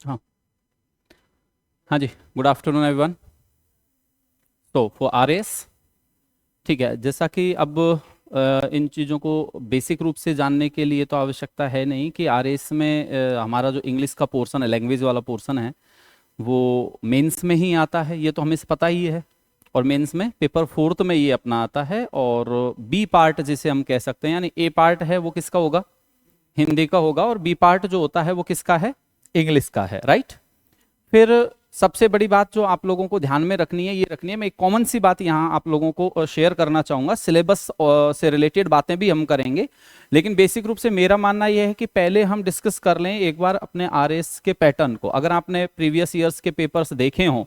हाँ हाँ जी, good afternoon everyone. तो फॉर आरएस, ठीक है, जैसा कि अब इन चीज़ों को बेसिक रूप से जानने के लिए तो आवश्यकता है नहीं कि आरएस में हमारा जो इंग्लिश का पोर्शन है, लैंग्वेज वाला पोर्शन है, वो मेंस में ही आता है, ये तो हमें से पता ही है। और मेंस में पेपर फोर्थ में ये अपना आता है। और बी पार्ट जिसे हम कह सकते हैं, यानी ए पार्ट है वो किसका होगा, हिंदी का होगा, और बी पार्ट जो होता है वो किसका है, इंग्लिश का है, राइट। फिर सबसे बड़ी बात जो आप लोगों को ध्यान में रखनी है, ये रखनी है, मैं एक कॉमन सी बात यहाँ आप लोगों को शेयर करना चाहूँगा। सिलेबस से रिलेटेड बातें भी हम करेंगे, लेकिन बेसिक रूप से मेरा मानना यह है कि पहले हम डिस्कस कर लें एक बार अपने आरएस के पैटर्न को। अगर आपने प्रीवियस ईयर्स के पेपर्स देखे हों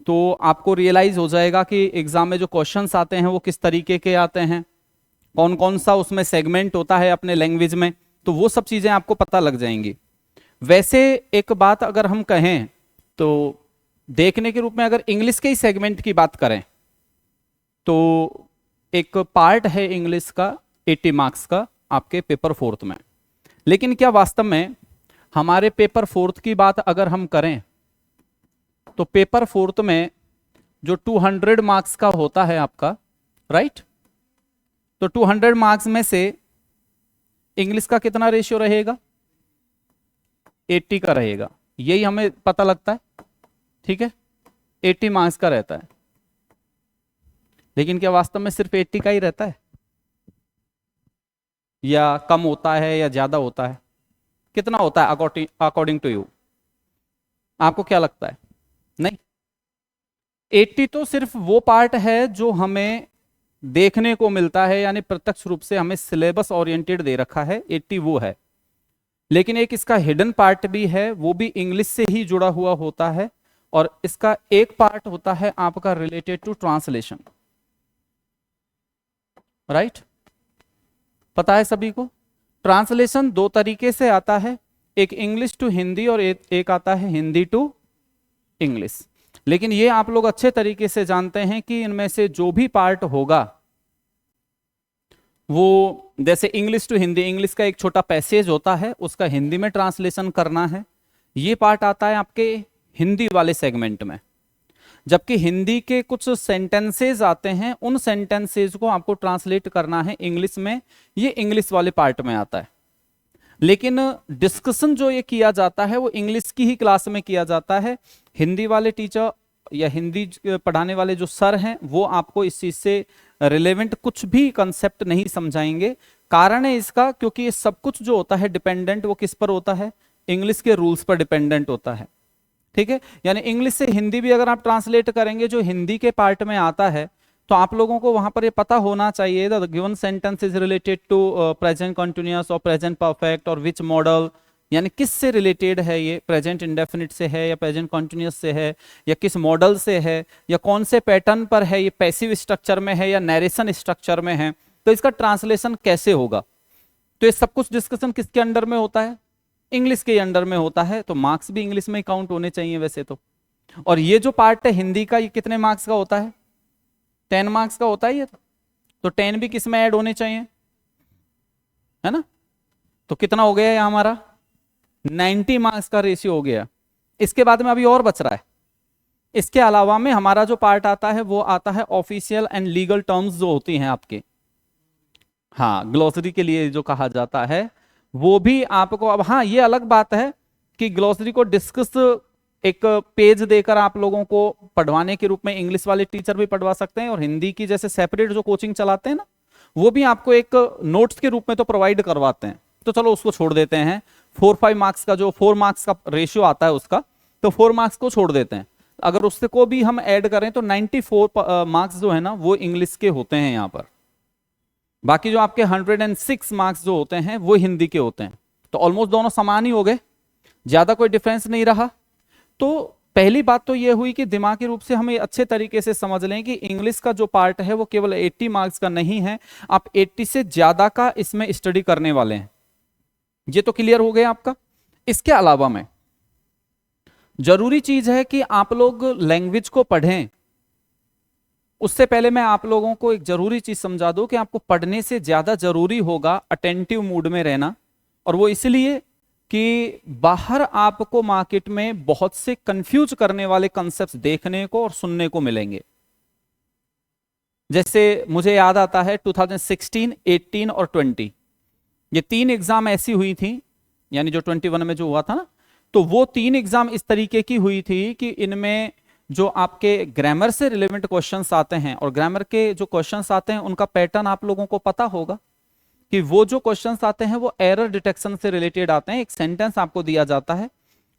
तो आपको रियलाइज हो जाएगा कि एग्जाम में जो क्वेश्चंस आते हैं वो किस तरीके के आते हैं, कौन कौन सा उसमें सेगमेंट होता है अपने लैंग्वेज में, तो वो सब चीज़ें आपको पता लग जाएंगी। वैसे एक बात अगर हम कहें तो देखने के रूप में अगर इंग्लिश के ही सेगमेंट की बात करें तो एक पार्ट है इंग्लिश का 80 मार्क्स का आपके पेपर फोर्थ में। लेकिन क्या वास्तव में हमारे पेपर फोर्थ की बात अगर हम करें तो पेपर फोर्थ में जो 200 मार्क्स का होता है आपका, राइट, तो 200 मार्क्स में से इंग्लिश का कितना रेशियो रहेगा, 80 का रहेगा। यही हमें पता लगता है, ठीक है, 80 मार्क्स का रहता है। लेकिन क्या वास्तव में सिर्फ 80 का ही रहता है, या कम होता है या ज्यादा होता है, कितना होता है अकॉर्डिंग टू यू, आपको क्या लगता है? नहीं, 80 तो सिर्फ वो पार्ट है जो हमें देखने को मिलता है, यानी प्रत्यक्ष रूप से हमें सिलेबस ओरिएंटेड दे रखा है, 80 वो है। लेकिन एक इसका हिडन पार्ट भी है, वो भी इंग्लिश से ही जुड़ा हुआ होता है। और इसका एक पार्ट होता है आपका रिलेटेड टू ट्रांसलेशन, राइट। पता है सभी को, ट्रांसलेशन दो तरीके से आता है, एक इंग्लिश टू हिंदी और एक आता है हिंदी टू इंग्लिश। लेकिन ये आप लोग अच्छे तरीके से जानते हैं कि इनमें से जो भी पार्ट होगा वो, जैसे इंग्लिश टू हिंदी, इंग्लिश का एक छोटा पैसेज होता है, उसका हिंदी में ट्रांसलेशन करना है, ये पार्ट आता है आपके हिंदी वाले सेगमेंट में। जबकि हिंदी के कुछ सेंटेंसेज आते हैं, उन सेंटेंसेज को आपको ट्रांसलेट करना है इंग्लिश में, ये इंग्लिश वाले पार्ट में आता है। लेकिन डिस्कशन जो ये किया जाता है वो इंग्लिश की ही क्लास में किया जाता है। हिंदी वाले टीचर या हिंदी पढ़ाने वाले जो सर हैं वो आपको इस चीज से रिलेवेंट कुछ भी कंसेप्ट नहीं समझाएंगे। कारण है इसका, क्योंकि ये सब कुछ जो होता है डिपेंडेंट वो किस पर होता है, इंग्लिश के रूल्स पर डिपेंडेंट होता है, ठीक है। यानी इंग्लिश से हिंदी भी अगर आप ट्रांसलेट करेंगे जो हिंदी के पार्ट में आता है, तो आप लोगों को वहां पर ये पता होना चाहिए the given sentence is related to present continuous और प्रेजेंट परफेक्ट और विच मॉडल, यानी किस से रिलेटेड है, ये प्रेजेंट इंडेफिनिट से है या प्रेजेंट कंटिन्यूअस से है या किस मॉडल से है या कौन से पैटर्न पर है, ये पैसिव स्ट्रक्चर में है या नरेशन स्ट्रक्चर में है, तो इसका ट्रांसलेशन कैसे होगा। तो ये सब कुछ डिस्कशन किसके अंडर में होता है, इंग्लिश के अंडर में होता है। तो मार्क्स भी इंग्लिश में काउंट होने चाहिए वैसे तो। और ये जो पार्ट है हिंदी का, ये कितने मार्क्स का होता है, 10 मार्क्स का होता है ये तो 10 भी किस में ऐड होने चाहिए, है ना। तो कितना हो गया ये हमारा 90 मार्क्स का रेशियो हो गया। इसके बाद में अभी और बच रहा है। इसके अलावा में हमारा जो पार्ट आता है वो आता है ऑफिशियल एंड लीगल टर्म्स जो होती हैं आपके, हाँ, ग्लोसरी के लिए जो कहा जाता है वो भी आपको। अब हाँ, ये अलग बात है कि ग्लोसरी को डिस्कस एक पेज देकर आप लोगों को पढ़वाने के रूप में इंग्लिश वाले टीचर भी पढ़वा सकते हैं, और हिंदी की जैसे सेपरेट जो कोचिंग चलाते हैं ना, वो भी आपको एक नोट्स के रूप में तो प्रोवाइड करवाते हैं। तो चलो उसको छोड़ देते हैं, 4-5 मार्क्स का जो 4 मार्क्स का रेशियो आता है उसका, तो 4 मार्क्स को छोड़ देते हैं। अगर उससे को भी हम ऐड करें तो 94 मार्क्स जो है ना वो इंग्लिश के होते हैं यहाँ पर। बाकी जो आपके 106 मार्क्स जो होते हैं वो हिंदी के होते हैं। तो ऑलमोस्ट दोनों समान ही हो गए, ज्यादा कोई डिफरेंस नहीं रहा। तो पहली बात तो ये हुई कि दिमागी रूप से हमें अच्छे तरीके से समझ लें कि इंग्लिश का जो पार्ट है वो केवल 80 मार्क्स का नहीं है, आप 80 से ज्यादा का इसमें स्टडी करने वाले हैं। ये तो क्लियर हो गया आपका। इसके अलावा में जरूरी चीज है कि आप लोग लैंग्वेज को पढ़ें, उससे पहले मैं आप लोगों को एक जरूरी चीज समझा दूं कि आपको पढ़ने से ज्यादा जरूरी होगा अटेंटिव मूड में रहना। और वो इसलिए कि बाहर आपको मार्केट में बहुत से कंफ्यूज करने वाले कॉन्सेप्ट्स देखने को और सुनने को मिलेंगे। जैसे मुझे याद आता है 2016, 18 और 20 ये 3 एग्जाम ऐसी हुई थी, यानी जो 21 में जो हुआ था ना, तो वो 3 एग्जाम इस तरीके की हुई थी कि इनमें जो आपके ग्रामर से रिलेवेंट क्वेश्चंस आते हैं, और ग्रामर के जो क्वेश्चंस आते हैं उनका पैटर्न आप लोगों को पता होगा कि वो जो क्वेश्चंस आते हैं वो एरर डिटेक्शन से रिलेटेड आते हैं। एक सेंटेंस आपको दिया जाता है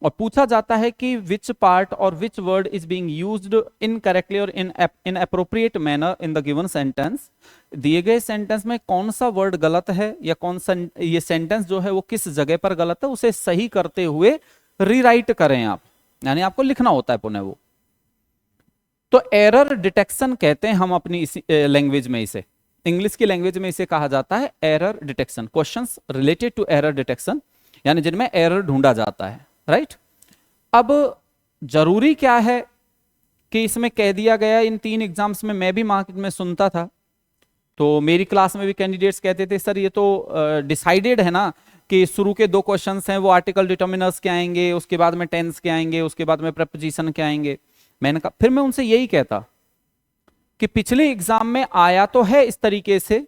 और पूछा जाता है कि विच पार्ट और which word is being used incorrectly और inappropriate manner in the given sentence. दिए गए सेंटेंस में कौन सा वर्ड गलत है या कौन सा ये सेंटेंस जो है वो किस जगह पर गलत है, उसे सही करते हुए रीराइट करें आप, यानी आपको लिखना होता है पुनः वो। तो एरर डिटेक्शन कहते हैं हम अपनी इसी लैंग्वेज में, इसे इंग्लिश की लैंग्वेज में इसे कहा जाता है error detection. Questions related to error detection, यानी जिनमें एरर ढूंढा जाता है, राइट। अब जरूरी क्या है कि इसमें कह दिया गया, इन 3 एग्जाम्स में मैं भी मार्केट में सुनता था, तो मेरी क्लास में भी कैंडिडेट्स कहते थे सर ये तो डिसाइडेड है ना कि शुरू के 2 क्वेश्चंस हैं वो आर्टिकल डिटर्मिनर्स के आएंगे, उसके बाद में टेंस के आएंगे, उसके बाद में प्रेपोजिशन के आएंगे। मैंने कहा, फिर मैं उनसे यही कहता कि पिछले एग्जाम में आया तो है इस तरीके से,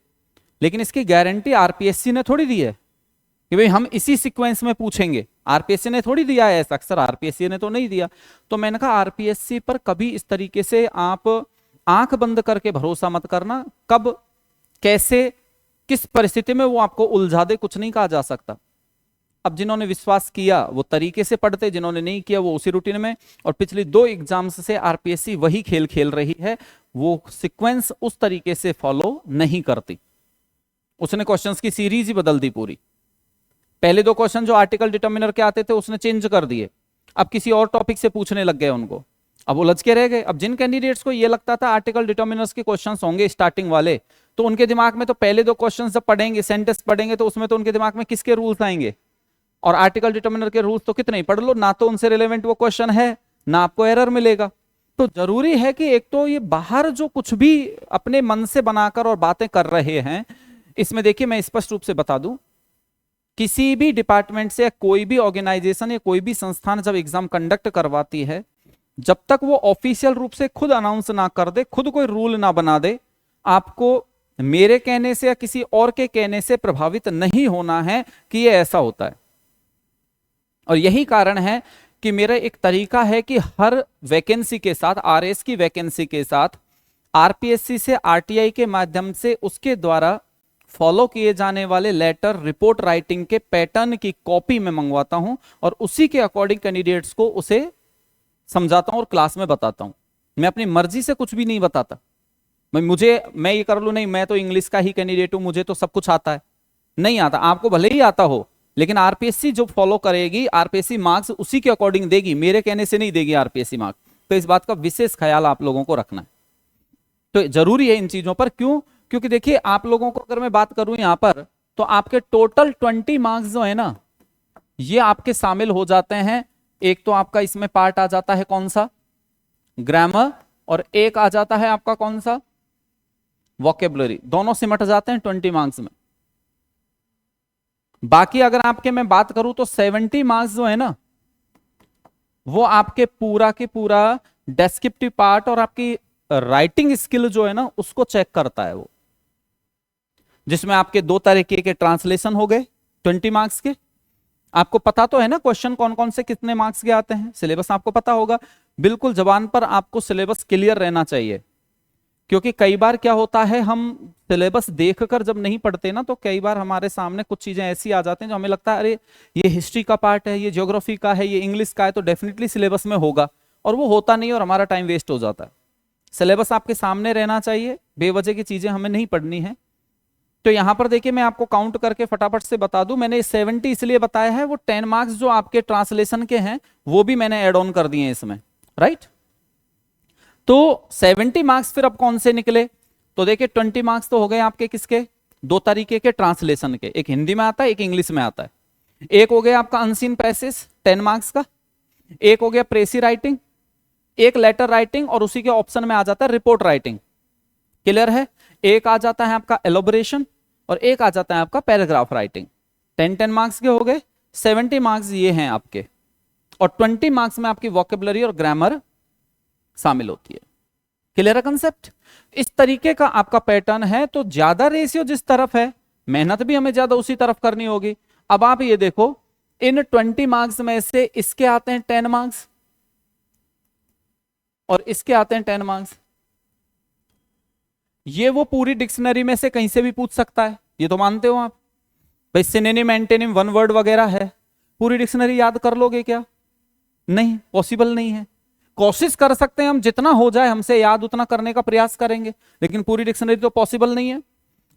लेकिन इसकी गारंटी आरपीएससी ने थोड़ी दी है कि भाई हम इसी सीक्वेंस में पूछेंगे। आरपीएससी ने थोड़ी दिया है ऐसा, अक्सर आरपीएससी ने तो नहीं दिया। तो मैंने कहा आरपीएससी पर कभी इस तरीके से आप आंख बंद करके भरोसा मत करना, कब कैसे किस परिस्थिति में वो आपको उलझा दे कुछ नहीं कहा जा सकता। अब जिन्होंने विश्वास किया वो तरीके से पढ़ते, जिन्होंने नहीं किया वो उसी रूटीन में। और पिछली 2 एग्जाम्स से आरपीएससी वही खेल खेल रही है, वो सीक्वेंस उस तरीके से फॉलो नहीं करती, उसने क्वेश्चंस की सीरीज ही बदल दी पूरी। पहले 2 क्वेश्चन जो आर्टिकल डिटर्मिनर के आते थे उसने चेंज कर दिए, अब किसी और टॉपिक से पूछने लग गए उनको, अब उलझ के रह गए। अब जिन कैंडिडेट्स को ये लगता था आर्टिकल डिटर्मिनर्स के क्वेश्चंस होंगे स्टार्टिंग वाले, तो उनके दिमाग में तो पहले 2 क्वेश्चन जब पढ़ेंगे, सेंटेंस पढ़ेंगे, तो उसमें तो उनके दिमाग में किसके रूल्स आएंगे, और आर्टिकल डिटर्मिनर के रूल्स तो कितने ही पढ़ लो, ना तो उनसे रिलेवेंट वो क्वेश्चन है, ना आपको एरर मिलेगा। तो जरूरी है कि एक तो ये बाहर जो कुछ भी अपने मन से बनाकर और बातें कर रहे हैं, इसमें देखिए मैं स्पष्ट रूप से बता दूं, किसी भी डिपार्टमेंट से कोई भी ऑर्गेनाइजेशन या कोई भी संस्थान जब एग्जाम कंडक्ट करवाती है, जब तक वो ऑफिशियल रूप से खुद अनाउंस ना कर दे, खुद कोई रूल ना बना दे, आपको मेरे कहने से या किसी और के कहने से प्रभावित नहीं होना है कि ये ऐसा होता है। और यही कारण है कि मेरा एक तरीका है कि हर वैकेंसी के साथ, आरएस की वैकेंसी के साथ आरपीएससी से आरटीआई के माध्यम से उसके द्वारा फॉलो किए जाने वाले लेटर रिपोर्ट राइटिंग के पैटर्न की कॉपी में मंगवाता हूं और उसी के अकॉर्डिंग कैंडिडेट्स को उसे समझाता हूं और क्लास में बताता हूं। मैं अपनी मर्जी से कुछ भी नहीं बताता, मैं ये कर लूं, नहीं मैं तो इंग्लिश का ही कैंडिडेट हूं, मुझे तो सब कुछ आता है। नहीं आता, आपको भले ही आता हो, लेकिन आरपीएससी जो फॉलो करेगी, आरपीएससी मार्क्स उसी के अकॉर्डिंग देगी, मेरे कहने से नहीं देगी आरपीएससी मार्क्स। तो इस बात का विशेष ख्याल आप लोगों को रखना है। तो जरूरी है इन चीजों पर, क्यों? क्योंकि देखिए आप लोगों को अगर मैं बात करूं यहां पर, तो आपके टोटल 20 मार्क्स जो है ना, ये आपके शामिल हो जाते हैं। एक तो आपका इसमें पार्ट आ जाता है कौन सा, ग्रामर, और एक आ जाता है आपका कौन सा, वोकेबुलरी। दोनों सिमट जाते हैं 20 मार्क्स में। बाकी अगर आपके मैं बात करूं तो 70 मार्क्स जो है ना, वो आपके पूरा के पूरा डेस्क्रिप्टिव पार्ट और आपकी राइटिंग स्किल जो है ना उसको चेक करता है वो, जिसमें आपके 2 तरीके के ट्रांसलेशन हो गए 20 मार्क्स के। आपको पता तो है ना क्वेश्चन कौन कौन से कितने मार्क्स के आते हैं, सिलेबस आपको पता होगा। बिल्कुल जबान पर आपको सिलेबस क्लियर रहना चाहिए, क्योंकि कई बार क्या होता है, हम सिलेबस देखकर जब नहीं पढ़ते ना, तो कई बार हमारे सामने कुछ चीजें ऐसी आ जाती हैं जो हमें लगता है अरे ये हिस्ट्री का पार्ट है, ये ज्योग्राफी का है, ये इंग्लिश का है, तो डेफिनेटली सिलेबस में होगा, और वो होता नहीं और हमारा टाइम वेस्ट हो जाता है। सिलेबस आपके सामने रहना चाहिए, बेवजह की चीजें हमें नहीं पढ़नी है। तो यहां पर देखिए मैं आपको काउंट करके फटाफट से बता दूं, मैंने 70 इसलिए बताया है, वो 10 मार्क्स जो आपके ट्रांसलेशन के हैं वो भी मैंने ऐड ऑन कर दिए हैं इसमें, राइट। तो 70 मार्क्स फिर अब कौन से निकले, तो देखिए 20 मार्क्स तो हो गए आपके किसके, 2 तरीके के ट्रांसलेशन के, एक हिंदी में आता है, एक इंग्लिश में आता है। एक हो गया आपका अनसीन पैसेज 10 मार्क्स का, एक हो गया प्रेसी राइटिंग, एक लेटर राइटिंग, और उसी के ऑप्शन में आ जाता है रिपोर्ट राइटिंग। क्लियर है? एक आ जाता है आपका एलोबरेशन और एक आ जाता है आपका पैराग्राफ राइटिंग। 10 मार्क्स के हो गए। 70 मार्क्स ये हैं आपके, और 20 मार्क्स में आपकी वोकेबलरी और ग्रामर शामिल होती है। क्लियर है कंसेप्ट? इस तरीके का आपका पैटर्न है। तो ज्यादा रेशियो जिस तरफ है, मेहनत भी हमें ज्यादा उसी तरफ करनी होगी। अब आप ये देखो, इन 20 मार्क्स में से इसके आते हैं 10 मार्क्स और इसके आते हैं 10 मार्क्स। ये वो पूरी डिक्शनरी में से कहीं से भी पूछ सकता है, ये तो मानते हो आप भाई। सिनोनिम एंटोनिम वन वर्ड वगैरह है, पूरी डिक्शनरी याद कर लोगे क्या? नहीं, पॉसिबल नहीं है। कोशिश कर सकते हैं हम, जितना हो जाए हमसे याद उतना करने का प्रयास करेंगे, लेकिन पूरी डिक्शनरी तो पॉसिबल नहीं है।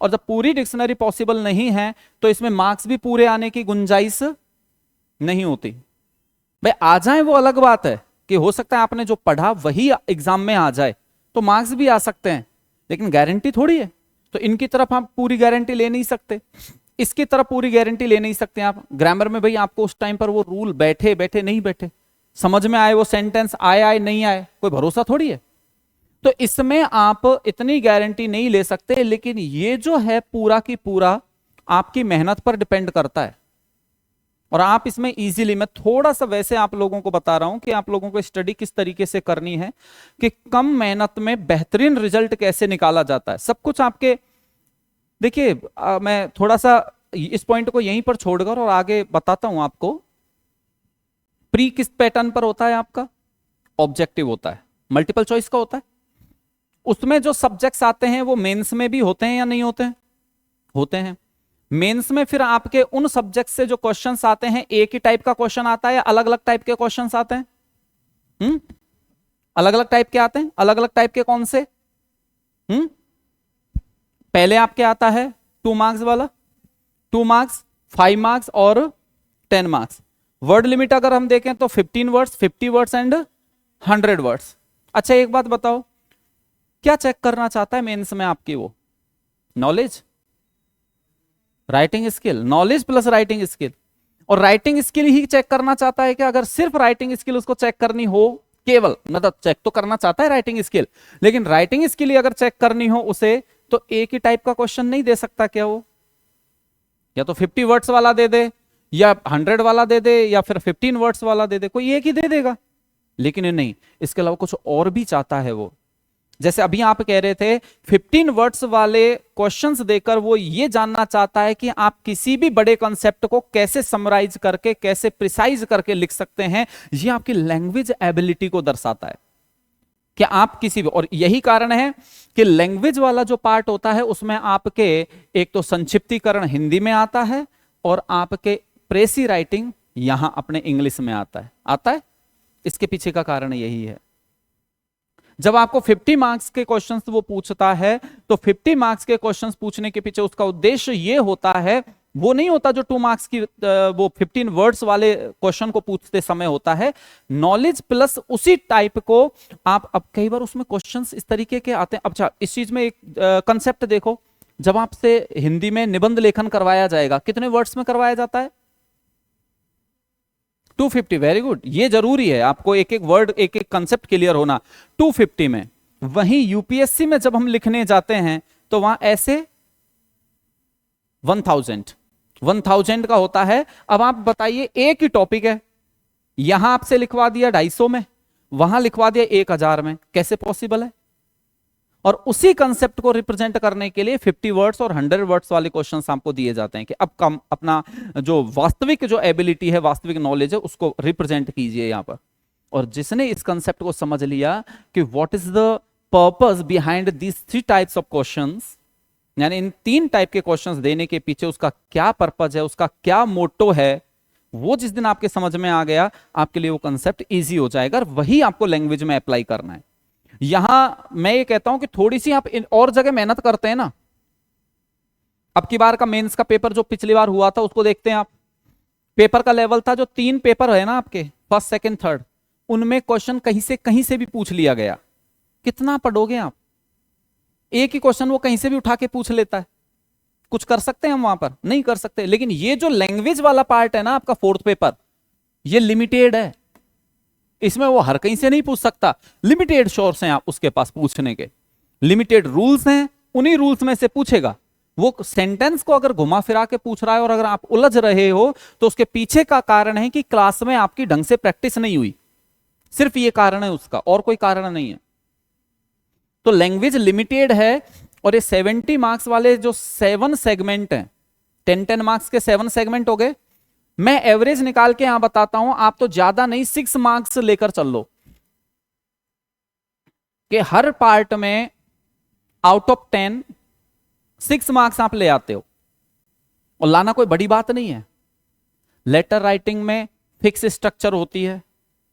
और जब पूरी डिक्शनरी पॉसिबल नहीं है तो इसमें मार्क्स भी पूरे आने की गुंजाइश नहीं होती। भाई आ जाए वो अलग बात है कि हो सकता है आपने जो पढ़ा वही एग्जाम में आ जाए, तो मार्क्स भी आ सकते हैं, लेकिन गारंटी थोड़ी है। तो इनकी तरफ आप पूरी गारंटी ले नहीं सकते, इसकी तरफ पूरी गारंटी ले नहीं सकते आप। ग्रामर में भाई आपको उस टाइम पर वो रूल बैठे बैठे नहीं बैठे, समझ में आए वो सेंटेंस, आए आए नहीं आए, कोई भरोसा थोड़ी है। तो इसमें आप इतनी गारंटी नहीं ले सकते, लेकिन ये जो है पूरा की पूरा आपकी मेहनत पर डिपेंड करता है। और आप इसमें इजीली, मैं थोड़ा सा वैसे आप लोगों को बता रहा हूं कि आप लोगों को स्टडी किस तरीके से करनी है, कि कम मेहनत में बेहतरीन रिजल्ट कैसे निकाला जाता है। सब कुछ आपके, देखिए मैं थोड़ा सा इस पॉइंट को यहीं पर छोड़कर और आगे बताता हूं आपको। प्री किस पैटर्न पर होता है आपका? ऑब्जेक्टिव होता है, मल्टीपल चॉइस का होता है। उसमें जो सब्जेक्ट्स आते हैं वो मेंस में भी होते हैं या नहीं होते हैं? होते हैं। मेंस में फिर आपके उन सब्जेक्ट से जो क्वेश्चंस आते हैं, एक ही टाइप का क्वेश्चन आता है या अलग अलग टाइप के क्वेश्चंस आते हैं? अलग अलग टाइप के आते हैं। अलग अलग टाइप के कौन से? पहले आपके आता है 2 मार्क्स वाला, 2 मार्क्स, 5 मार्क्स और 10 मार्क्स। वर्ड लिमिट अगर हम देखें तो 15 वर्ड्स, 50 वर्ड्स एंड 100 वर्ड्स। अच्छा एक बात बताओ, क्या चेक करना चाहता है मेंस में आपकी? वो knowledge, writing skill, knowledge plus writing skill. और राइटिंग स्किल ही चेक करना चाहता है कि अगर सिर्फ राइटिंग स्किल उसको चेक करनी हो, केवल, मतलब चेक तो करना चाहता है राइटिंग स्किल, लेकिन राइटिंग स्किल ही अगर चेक करनी हो उसे, तो एक ही टाइप का क्वेश्चन नहीं दे सकता क्या वो? या तो 50 वर्ड्स वाला दे दे, या 100 वाला दे दे, या फिर 15 वर्ड्स वाला दे दे, कोई एक ही दे देगा। लेकिन नहीं, इसके अलावा कुछ और भी चाहता है वो। जैसे अभी आप कह रहे थे 15 वर्ड्स वाले क्वेश्चंस देकर वो ये जानना चाहता है कि आप किसी भी बड़े कॉन्सेप्ट को कैसे समराइज करके, कैसे प्रिसाइज करके लिख सकते हैं। ये आपकी लैंग्वेज एबिलिटी को दर्शाता है कि आप किसी भी, और यही कारण है कि लैंग्वेज वाला जो पार्ट होता है उसमें आपके एक तो संक्षिप्तीकरण हिंदी में आता है और आपके प्रेसी राइटिंग यहां अपने इंग्लिश में आता है। इसके पीछे का कारण यही है। जब आपको 50 मार्क्स के क्वेश्चंस वो पूछता है, तो 50 मार्क्स के क्वेश्चंस पूछने के पीछे उसका उद्देश्य ये होता है, वो नहीं होता जो 2 मार्क्स की वो 15 वर्ड्स वाले क्वेश्चन को पूछते समय होता है। नॉलेज प्लस उसी टाइप को आप, अब कई बार उसमें क्वेश्चंस इस तरीके के आते हैं। अच्छा इस चीज में एक कंसेप्ट देखो, जब आपसे हिंदी में निबंध लेखन करवाया जाएगा, कितने वर्ड्स में करवाया जाता है? 250। वेरी गुड, ये जरूरी है आपको एक एक वर्ड, एक एक कंसेप्ट क्लियर होना 250 में। वहीं यूपीएससी में जब हम लिखने जाते हैं तो वहां ऐसे 1000 का होता है। अब आप बताइए, एक ही टॉपिक है, यहां आपसे लिखवा दिया 250 में, वहां लिखवा दिया 1000 में, कैसे पॉसिबल है? और उसी कंसेप्ट को रिप्रेजेंट करने के लिए 50 वर्ड्स और 100 वर्ड्स वाले क्वेश्चंस आपको दिए जाते हैं कि अब कम अपना जो वास्तविक जो एबिलिटी है, वास्तविक नॉलेज है, उसको रिप्रेजेंट कीजिए यहां पर। और जिसने इस कंसेप्ट को समझ लिया कि what is the purpose behind this 3 types of questions, यानी इन 3 टाइप के क्वेश्चंस देने के पीछे उसका क्या पर्पस है, उसका क्या मोटो है, वो जिस दिन आपके समझ में आ गया, आपके लिए वो कंसेप्ट इजी हो जाएगा। और वही आपको लैंग्वेज में अप्लाई करना है। यहां मैं ये कहता हूं कि थोड़ी सी आप और जगह मेहनत करते हैं ना। अब की बार का मेंस का पेपर जो पिछली बार हुआ था उसको देखते हैं आप। पेपर का लेवल था जो 3 पेपर है ना आपके, फर्स्ट सेकंड थर्ड, उनमें क्वेश्चन कहीं से भी पूछ लिया गया। कितना पढ़ोगे आप? एक ही क्वेश्चन वो कहीं से भी उठा के पूछ लेता है। कुछ कर सकते हैं हम वहां पर? नहीं कर सकते। लेकिन ये जो लैंग्वेज वाला पार्ट है ना आपका 4th पेपर, ये लिमिटेड है। इसमें वो हर कहीं से नहीं पूछ सकता, लिमिटेड सोर्स हैं आप उसके पास पूछने के, लिमिटेड रूल्स हैं, उन्हीं रूल्स में से पूछेगा। वो सेंटेंस को अगर घुमा फिरा के पूछ रहा है और अगर आप उलझ रहे हो तो उसके पीछे का कारण है कि क्लास में आपकी ढंग से प्रैक्टिस नहीं हुई, सिर्फ ये कारण है उसका, और कोई कारण नहीं है। तो लैंग्वेज लिमिटेड है और ये 70 मार्क्स वाले जो 7 सेगमेंट हैं, 10 मार्क्स के 7 सेगमेंट हो गए। मैं एवरेज निकाल के यहां बताता हूं, आप तो ज्यादा नहीं 6 मार्क्स लेकर चल लो कि हर पार्ट में आउट ऑफ 10 6 मार्क्स आप ले आते हो, और लाना कोई बड़ी बात नहीं है। लेटर राइटिंग में फिक्स स्ट्रक्चर होती है,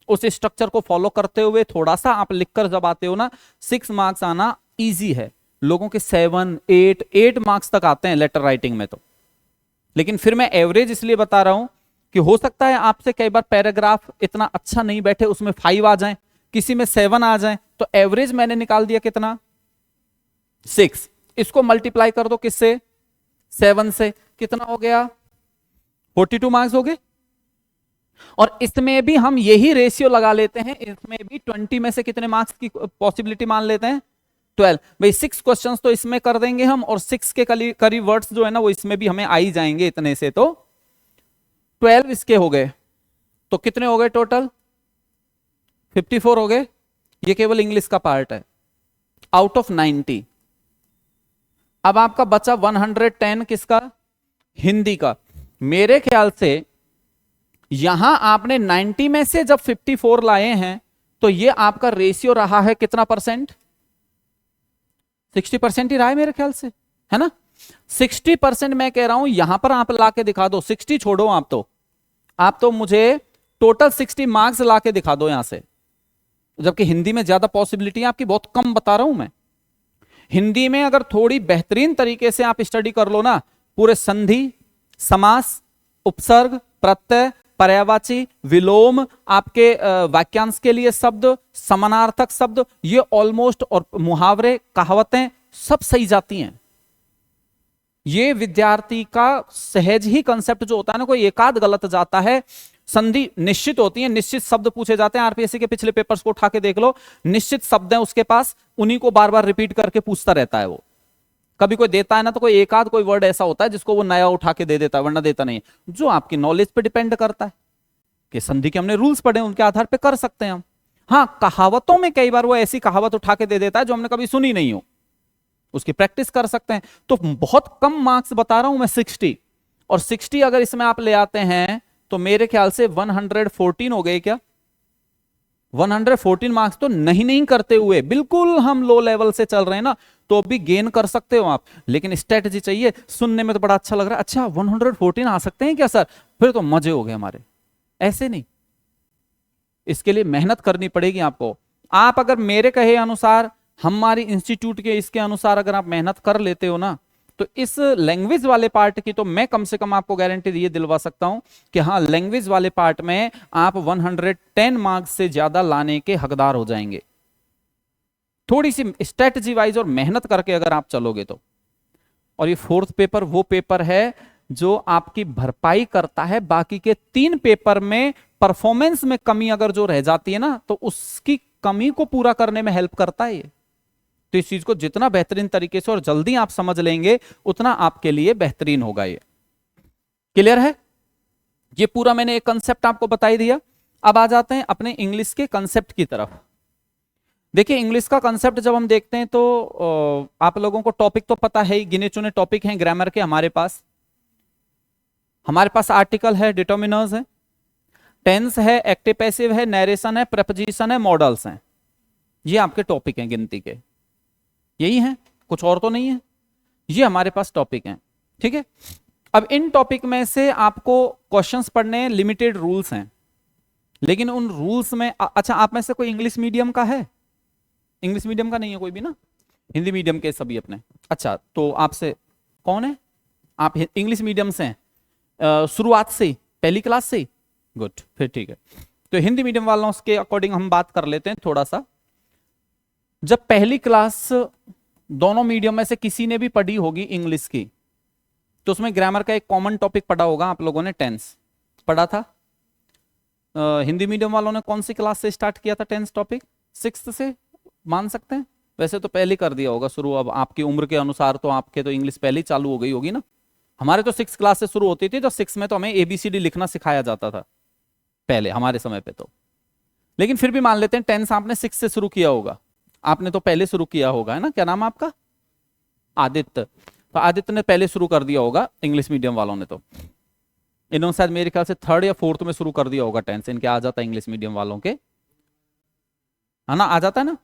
उस स्ट्रक्चर को फॉलो करते हुए थोड़ा सा आप लिखकर जब आते हो ना, 6 मार्क्स आना इजी है। लोगों के 7 8 मार्क्स तक आते हैं लेटर राइटिंग में तो। लेकिन फिर मैं एवरेज इसलिए बता रहा हूं कि हो सकता है आपसे कई बार पैराग्राफ इतना अच्छा नहीं बैठे, उसमें 5 आ जाएं, किसी में 7 आ जाएं, तो एवरेज मैंने निकाल दिया कितना, 6। इसको मल्टीप्लाई कर दो किससे, 7 से, कितना हो गया, 42 मार्क्स हो गए। और इसमें भी हम यही रेशियो लगा लेते हैं, इसमें भी 20 में से कितने मार्क्स की पॉसिबिलिटी मान लेते हैं, 12। भाई 6 क्वेश्चंस तो इसमें कर देंगे हम, और 6 के करीब वर्ड्स जो है ना वो इसमें भी हमें आ ही जाएंगे इतने से, तो 12 इसके हो गए। तो कितने हो गए टोटल, 54 हो गए। ये केवल इंग्लिश का पार्ट है आउट ऑफ 90। अब आपका बचा 110 किसका, हिंदी का। मेरे ख्याल से यहां आपने 90 में से जब 54 लाए हैं तो ये आपका रेशियो रहा है कितना परसेंट, 60% ही रहा है मेरे ख्याल से, है ना। 60% मैं कह रहा हूं, यहां पर आप ला के दिखा दो, 60 छोड़ो आप तो मुझे टोटल 60 मार्क्स ला के दिखा दो यहां से। जबकि हिंदी में ज्यादा पॉसिबिलिटी है आपकी, बहुत कम बता रहा हूं मैं। हिंदी में अगर थोड़ी बेहतरीन तरीके से आप स्टडी कर लो ना, पूरे संधि, समास, उपसर्ग, प्रत्यय, पर्यायवाची, विलोम, आपके वाक्यांश के लिए शब्द, समानार्थक शब्द, ये ऑलमोस्ट, और मुहावरे, कहावतें सब सही जाती हैं। ये विद्यार्थी का सहज ही कंसेप्ट जो होता है ना, कोई एकाध गलत जाता है। संधि निश्चित होती है, निश्चित शब्द पूछे जाते हैं, आरपीएससी के पिछले पेपर्स को उठा के देख लो, निश्चित शब्द हैं उसके पास, उन्हीं को बार बार रिपीट करके पूछता रहता है वो। कभी कोई देता है ना तो कोई एकाध कोई वर्ड ऐसा होता है जिसको वो नया उठा के दे देता है, वरना देता नहीं है। जो आपकी नॉलेज पे डिपेंड करता है कि संधि के हमने रूल्स पढ़े, उनके आधार पे कर सकते हैं हम। हाँ, कहावतों में कई बार वो ऐसी कहावत उठा के दे देता है जो हमने कभी सुनी नहीं हो, उसकी प्रैक्टिस कर सकते हैं। तो बहुत कम मार्क्स बता रहा हूं मैं, 60, और 60 अगर इसमें आप ले आते हैं तो मेरे ख्याल से 114 हो गए क्या, 114 मार्क्स तो नहीं करते हुए, बिल्कुल हम लो लेवल से चल रहे हैं ना, तो भी गेन कर सकते हो आप। लेकिन स्ट्रेटजी चाहिए। सुनने में तो बड़ा अच्छा लग रहा है, अच्छा 114 आ सकते हैं क्या सर, फिर तो मजे हो गए हमारे। ऐसे नहीं, इसके लिए मेहनत करनी पड़ेगी आपको। आप अगर मेरे कहे अनुसार, हमारी इंस्टीट्यूट के इसके अनुसार अगर आप मेहनत कर लेते हो ना, तो इस लैंग्वेज वाले पार्ट की तो मैं कम से कम आपको गारंटी ये दिलवा सकता हूं कि हाँ, लैंग्वेज वाले पार्ट में आप 110 मार्क्स से ज्यादा लाने के हकदार हो जाएंगे, थोड़ी सी स्ट्रेटजी वाइज और मेहनत करके अगर आप चलोगे तो। और ये 4th पेपर वो पेपर है जो आपकी भरपाई करता है बाकी के 3 पेपर में। परफॉर्मेंस में कमी अगर जो रह जाती है ना, तो उसकी कमी को पूरा करने में हेल्प करता है ये। तो इस चीज को जितना बेहतरीन तरीके से और जल्दी आप समझ लेंगे, उतना आपके लिए बेहतरीन होगा। ये क्लियर है? ये पूरा मैंने एक कंसेप्ट आपको बता ही दिया। अब आ जाते हैं अपने इंग्लिश के कंसेप्ट की तरफ। देखिए, इंग्लिश का कंसेप्ट जब हम देखते हैं तो आप लोगों को टॉपिक तो पता है ही, गिने चुने टॉपिक हैं ग्रामर के हमारे पास। आर्टिकल है, डिटर्मिनर्स है, टेंस है, एक्टिव पैसिव है, नैरेशन है, प्रेपोजिशन है, मॉडल्स हैं। ये आपके टॉपिक हैं गिनती के, यही हैं, कुछ और तो नहीं है। ये हमारे पास टॉपिक हैं, ठीक है। अब इन टॉपिक में से आपको क्वेश्चंस पढ़ने हैं, लिमिटेड रूल्स हैं, लेकिन उन रूल्स में अच्छा, आप में से कोई इंग्लिश मीडियम का है? इंग्लिश मीडियम का नहीं है कोई भी ना, हिंदी मीडियम के सभी अपने। अच्छा, तो आपसे कौन है? आप इंग्लिश मीडियम से हैं शुरुआत से ही, पहली क्लास से ही? गुड, फिर ठीक है। तो हिंदी मीडियम वालों के अकॉर्डिंग हम बात कर लेते हैं थोड़ा सा। जब पहली क्लास दोनों मीडियम में से किसी ने भी पढ़ी होगी इंग्लिश की, तो उसमें ग्रामर का एक कॉमन टॉपिक पढ़ा होगा आप लोगों ने, टेंस पढ़ा था। हिंदी मीडियम वालों ने कौन सी क्लास से स्टार्ट किया था टेंस टॉपिक? 6th से मान सकते हैं, वैसे तो पहले ही कर दिया होगा शुरू, अब आपकी उम्र के अनुसार तो आपके तो इंग्लिश पहले ही चालू हो गई होगी ना। हमारे तो 6 क्लास से शुरू होती थी, तो 6 में तो हमें ABCD लिखना सिखाया जाता था पहले हमारे समय पे तो। लेकिन फिर भी मान लेते हैं 10th आपने 6 से शुरू किया होगा, आपने तो पहले शुरू किया होगा, है ना? क्या नाम है आपका? आदित्य। तो आदित्य ने पहले शुरू कर दिया होगा, इंग्लिश मीडियम वालों ने तो। इन्होंने शायद मेरे ख्याल से 3rd या 4th में शुरू कर दिया होगा 10th, इनके आ जाता है इंग्लिश मीडियम वालों के, है ना? आ जाता है ना?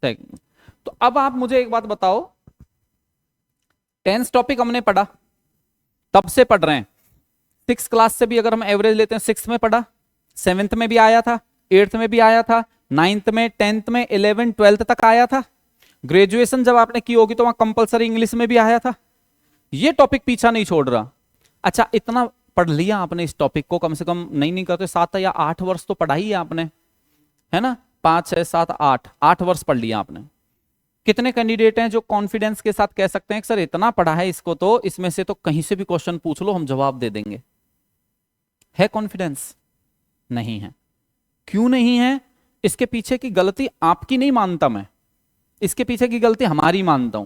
तो अब आप मुझे एक बात बताओ, 10th टॉपिक हमने पढ़ा, तब से पढ़ रहे हैं। 6 क्लास से भी अगर हम एवरेज लेते हैं, 6 में पढ़ा, 7th में भी आया था, 8th में भी आया था, 9th में, 10th में, 11th 12th तक आया था। ग्रेजुएशन जब आपने की होगी तो वहां कंपलसरी इंग्लिश में भी आया था। ये टॉपिक पीछा नहीं छोड़ रहा। अच्छा, इतना पढ़ लिया आपने इस टॉपिक को, कम से कम नहीं करते 7 या 8 वर्ष तो पढ़ा ही है आपने, है ना? 5 6 7 8 वर्ष पढ़ लिया आपने। कितने कैंडिडेट हैं जो कॉन्फिडेंस के साथ कह सकते हैं कि सर इतना पढ़ा है इसको, तो इसमें से तो कहीं से भी क्वेश्चन पूछ लो हम जवाब दे देंगे? है कॉन्फिडेंस? नहीं है। क्यों नहीं है? इसके पीछे की गलती आपकी नहीं मानता मैं, इसके पीछे की गलती हमारी मानता हूं।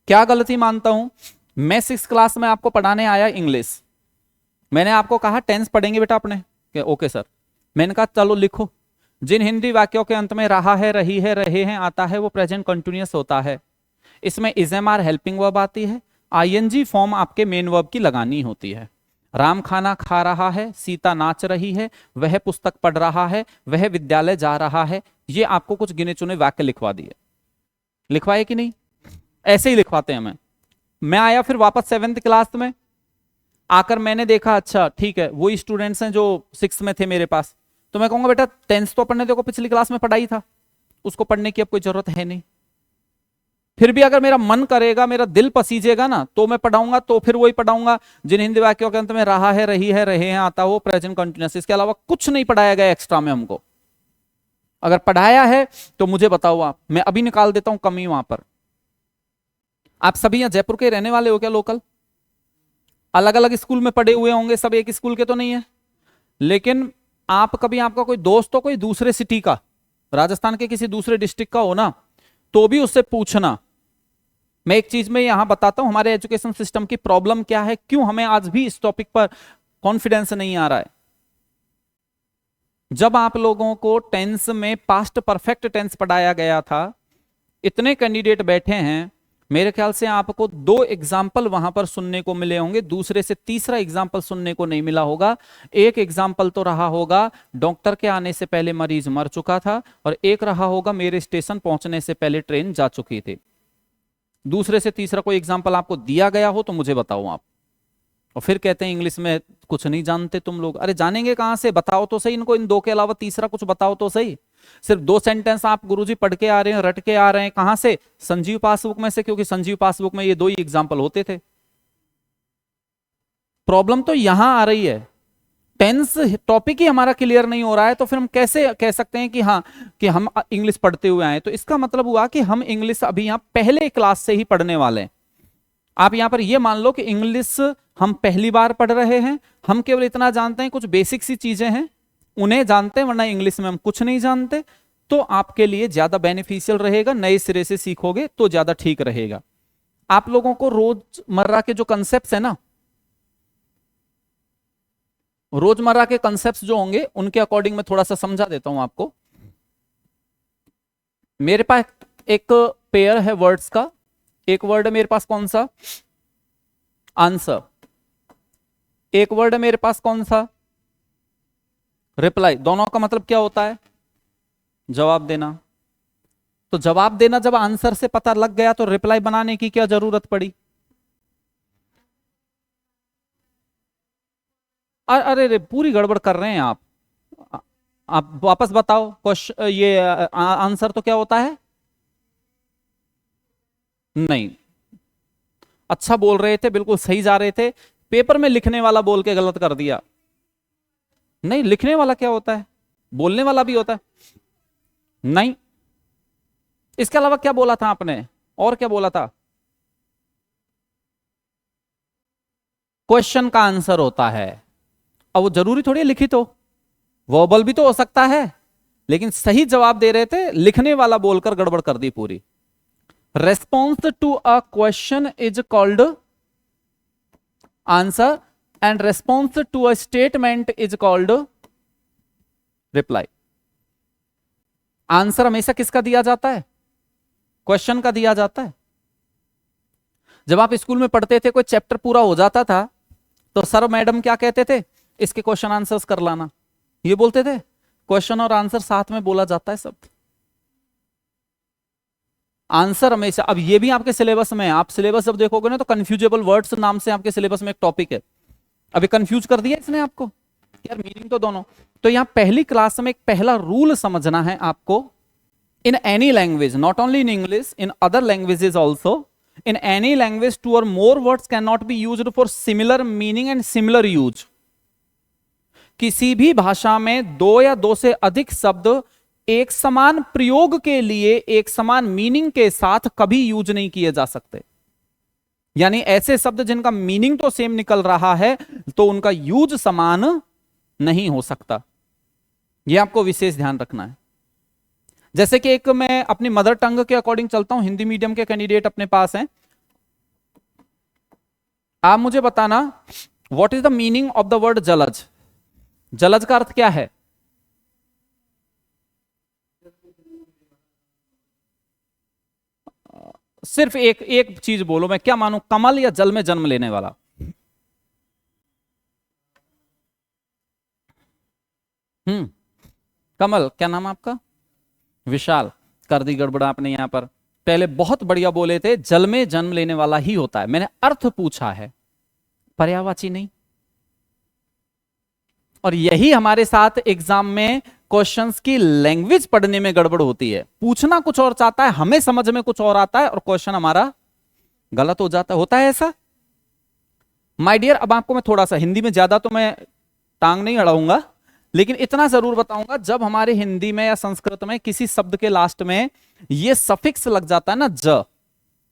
क्या गलती मानता हूं? मैं 6 क्लास में आपको पढ़ाने आया इंग्लिश, मैंने आपको कहा 10th पढ़ेंगे बेटा अपने, ओके सर। मैंने कहा चलो लिखो, जिन हिंदी वाक्यों के अंत में रहा है, रही है, रहे हैं आता है वो प्रेजेंट कंटिन्यूअस होता है। इसमें इज़ आर हेल्पिंग वर्ब आती है, ING फॉर्म आपके मेन वर्ब की लगानी होती है। राम खाना खा रहा है, सीता नाच रही है, वह पुस्तक पढ़ रहा है, वह विद्यालय जा रहा है। ये आपको कुछ गिने चुने वाक्य लिखवा दिए, लिखवाए कि नहीं? ऐसे ही लिखवाते हैं। मैं आया फिर वापस 7th क्लास में आकर, मैंने देखा अच्छा ठीक है वही स्टूडेंट्स हैं जो 6 में थे मेरे पास, तो मैं कहूंगा बेटा 10th तो अपन ने देखो पिछली क्लास में पढ़ाई था, उसको पढ़ने की अब कोई जरूरत है नहीं। फिर भी अगर मेरा मन करेगा, मेरा दिल पसीजेगा ना, तो मैं पढ़ाऊंगा, तो फिर वही पढ़ाऊंगा जिन हिंदी वाक्यों के अंत में रहा है, रही है, रहे हैं आता हो प्रेजेंट कंटिन्यूअस। इसके अलावा कुछ नहीं पढ़ाया गया एक्स्ट्रा में हमको। अगर पढ़ाया है तो मुझे बताओ आप, मैं अभी निकाल देता हूं कमी वहां पर। आप सभी यहां जयपुर के रहने वाले हो क्या? लोकल? अलग अलग स्कूल में पढ़े हुए होंगे, सब एक स्कूल के तो नहीं है। लेकिन आप कभी, आपका कोई दोस्त हो कोई दूसरे सिटी का, राजस्थान के किसी दूसरे डिस्ट्रिक्ट का हो ना, तो भी उससे पूछना। मैं एक चीज में यहां बताता हूं हमारे एजुकेशन सिस्टम की प्रॉब्लम क्या है, क्यों हमें आज भी इस टॉपिक पर कॉन्फिडेंस नहीं आ रहा है। जब आप लोगों को टेंस में पास्ट परफेक्ट टेंस पढ़ाया गया था, इतने कैंडिडेट बैठे हैं, मेरे ख्याल से आपको 2 एग्जाम्पल वहां पर सुनने को मिले होंगे, दूसरे से तीसरा एग्जाम्पल सुनने को नहीं मिला होगा। एक एग्जाम्पल तो रहा होगा डॉक्टर के आने से पहले मरीज मर चुका था, और एक रहा होगा मेरे स्टेशन पहुंचने से पहले ट्रेन जा चुकी थी। दूसरे से तीसरा कोई एग्जाम्पल आपको दिया गया हो तो मुझे बताओ आप। और फिर कहते हैं इंग्लिश में कुछ नहीं जानते तुम लोग। अरे जानेंगे कहां से? बताओ तो सही इनको, इन 2 के अलावा तीसरा कुछ बताओ तो सही। सिर्फ 2 सेंटेंस आप गुरुजी पढ़ के आ रहे हैं, रट के आ रहे हैं, कहां से? संजीव पासबुक में से, क्योंकि संजीव पासबुक में ये 2 ही एग्जाम्पल होते थे। प्रॉब्लम तो यहां आ रही है, टेंस टॉपिक ही हमारा क्लियर नहीं हो रहा है, तो फिर हम कैसे कह सकते हैं कि हाँ कि हम इंग्लिश पढ़ते हुए आए? तो इसका मतलब हुआ कि हम इंग्लिश अभी यहां पहले क्लास से ही पढ़ने वाले हैं। आप यहां पर यह मान लो कि इंग्लिश हम पहली बार पढ़ रहे हैं, हम केवल इतना जानते हैं कुछ बेसिक सी चीजें हैं उन्हें जानते हैं, वरना इंग्लिश में हम कुछ नहीं जानते। तो आपके लिए ज्यादा बेनिफिशियल रहेगा, नए सिरे से सीखोगे तो ज्यादा ठीक रहेगा। आप लोगों को रोजमर्रा के जो कंसेप्ट है ना, रोजमर्रा के कंसेप्ट जो होंगे उनके अकॉर्डिंग मैं थोड़ा सा समझा देता हूं आपको। मेरे पास एक पेयर है वर्ड्स का, एक वर्ड है मेरे पास कौन सा? आंसर। एक वर्ड है मेरे पास कौन सा? रिप्लाई। दोनों का मतलब क्या होता है? जवाब देना। तो जवाब देना जब आंसर से पता लग गया तो रिप्लाई बनाने की क्या जरूरत पड़ी? अरे रे, पूरी गड़बड़ कर रहे हैं आप। आप वापस बताओ क्वेश्चन, ये आंसर तो क्या होता है? नहीं, अच्छा बोल रहे थे, बिल्कुल सही जा रहे थे, पेपर में लिखने वाला बोल के गलत कर दिया। नहीं, लिखने वाला क्या होता है? बोलने वाला भी होता है। नहीं, इसके अलावा क्या बोला था आपने? और क्या बोला था? क्वेश्चन का आंसर होता है। अब वो जरूरी थोड़ी है लिखित हो, वर्बल भी तो हो सकता है। लेकिन सही जवाब दे रहे थे, लिखने वाला बोलकर गड़बड़ कर दी पूरी। Response to a question is called answer and response to a statement is called reply. Answer हमेशा किसका दिया जाता है? क्वेश्चन का दिया जाता है। जब आप स्कूल में पढ़ते थे, कोई चैप्टर पूरा हो जाता था तो सर मैडम क्या कहते थे? इसके क्वेश्चन आंसर्स कर लाना, ये बोलते थे। क्वेश्चन और आंसर साथ में बोला जाता है शब्द। आंसर हमेशा, अब ये भी आपके सिलेबस में है, आप सिलेबस जब देखोगे ना तो कंफ्यूजेबल वर्ड्स नाम से आपके सिलेबस में एक टॉपिक है। अभी कंफ्यूज कर दिया इसने आपको, यार मीनिंग तो दोनों। तो यहां पहली क्लास में एक पहला रूल समझना है आपको। In any language, not only in English, in other languages also, in any language two or more words cannot be used for similar meaning and similar use। किसी भी भाषा में दो या दो से अधिक शब्द एक समान प्रयोग के लिए एक समान मीनिंग के साथ कभी यूज नहीं किए जा सकते। यानी ऐसे शब्द जिनका मीनिंग तो सेम निकल रहा है तो उनका यूज समान नहीं हो सकता। यह आपको विशेष ध्यान रखना है। जैसे कि एक मैं अपनी मदर टंग के अकॉर्डिंग चलता हूं, हिंदी मीडियम के कैंडिडेट अपने पास हैं। आप मुझे बताना what is the meaning of the word जलज। जलज का अर्थ क्या है? सिर्फ एक चीज बोलो, मैं क्या मानूं, कमल या जल में जन्म लेने वाला? कमल। क्या नाम आपका? विशाल। कर दी गड़बड़ आपने यहां पर। पहले बहुत बढ़िया बोले थे, जल में जन्म लेने वाला ही होता है। मैंने अर्थ पूछा है, पर्यायवाची नहीं। और यही हमारे साथ एग्जाम में क्वेश्चंस की लैंग्वेज पढ़ने में गड़बड़ होती है। पूछना कुछ और चाहता है, हमें समझ में कुछ और आता है और क्वेश्चन हमारा गलत हो जाता है। होता है ऐसा माय डियर। अब आपको मैं थोड़ा सा हिंदी में, ज्यादा तो मैं टांग नहीं अड़ाऊंगा, लेकिन इतना जरूर बताऊंगा, जब हमारे हिंदी में या संस्कृत में किसी शब्द के लास्ट में ये सफिक्स लग जाता है ना, ज,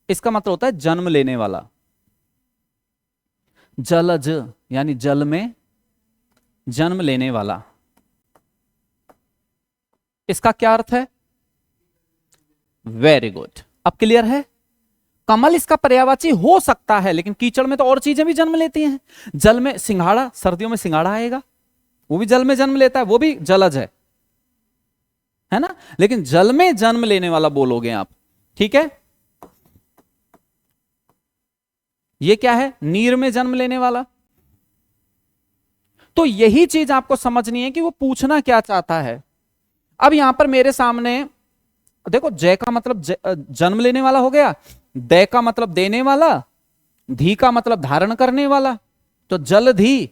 इसका मतलब होता है जन्म लेने वाला। जलज यानी जल में जन्म लेने वाला। इसका क्या अर्थ है? Very good. अब क्लियर है? कमल इसका पर्यायवाची हो सकता है, लेकिन कीचड़ में तो और चीजें भी जन्म लेती हैं। जल में सिंघाड़ा, सर्दियों में सिंघाड़ा आएगा, वो भी जल में जन्म लेता है, वो भी जलज है ना। लेकिन जल में जन्म लेने वाला बोलोगे आप, ठीक है। ये क्या है? नीर में जन्म लेने वाला। तो यही चीज आपको समझनी है कि वो पूछना क्या चाहता है। अब यहां पर मेरे सामने देखो, जय का मतलब जन्म लेने वाला हो गया, दय का मतलब देने वाला, धी का मतलब धारण करने वाला। तो जलधी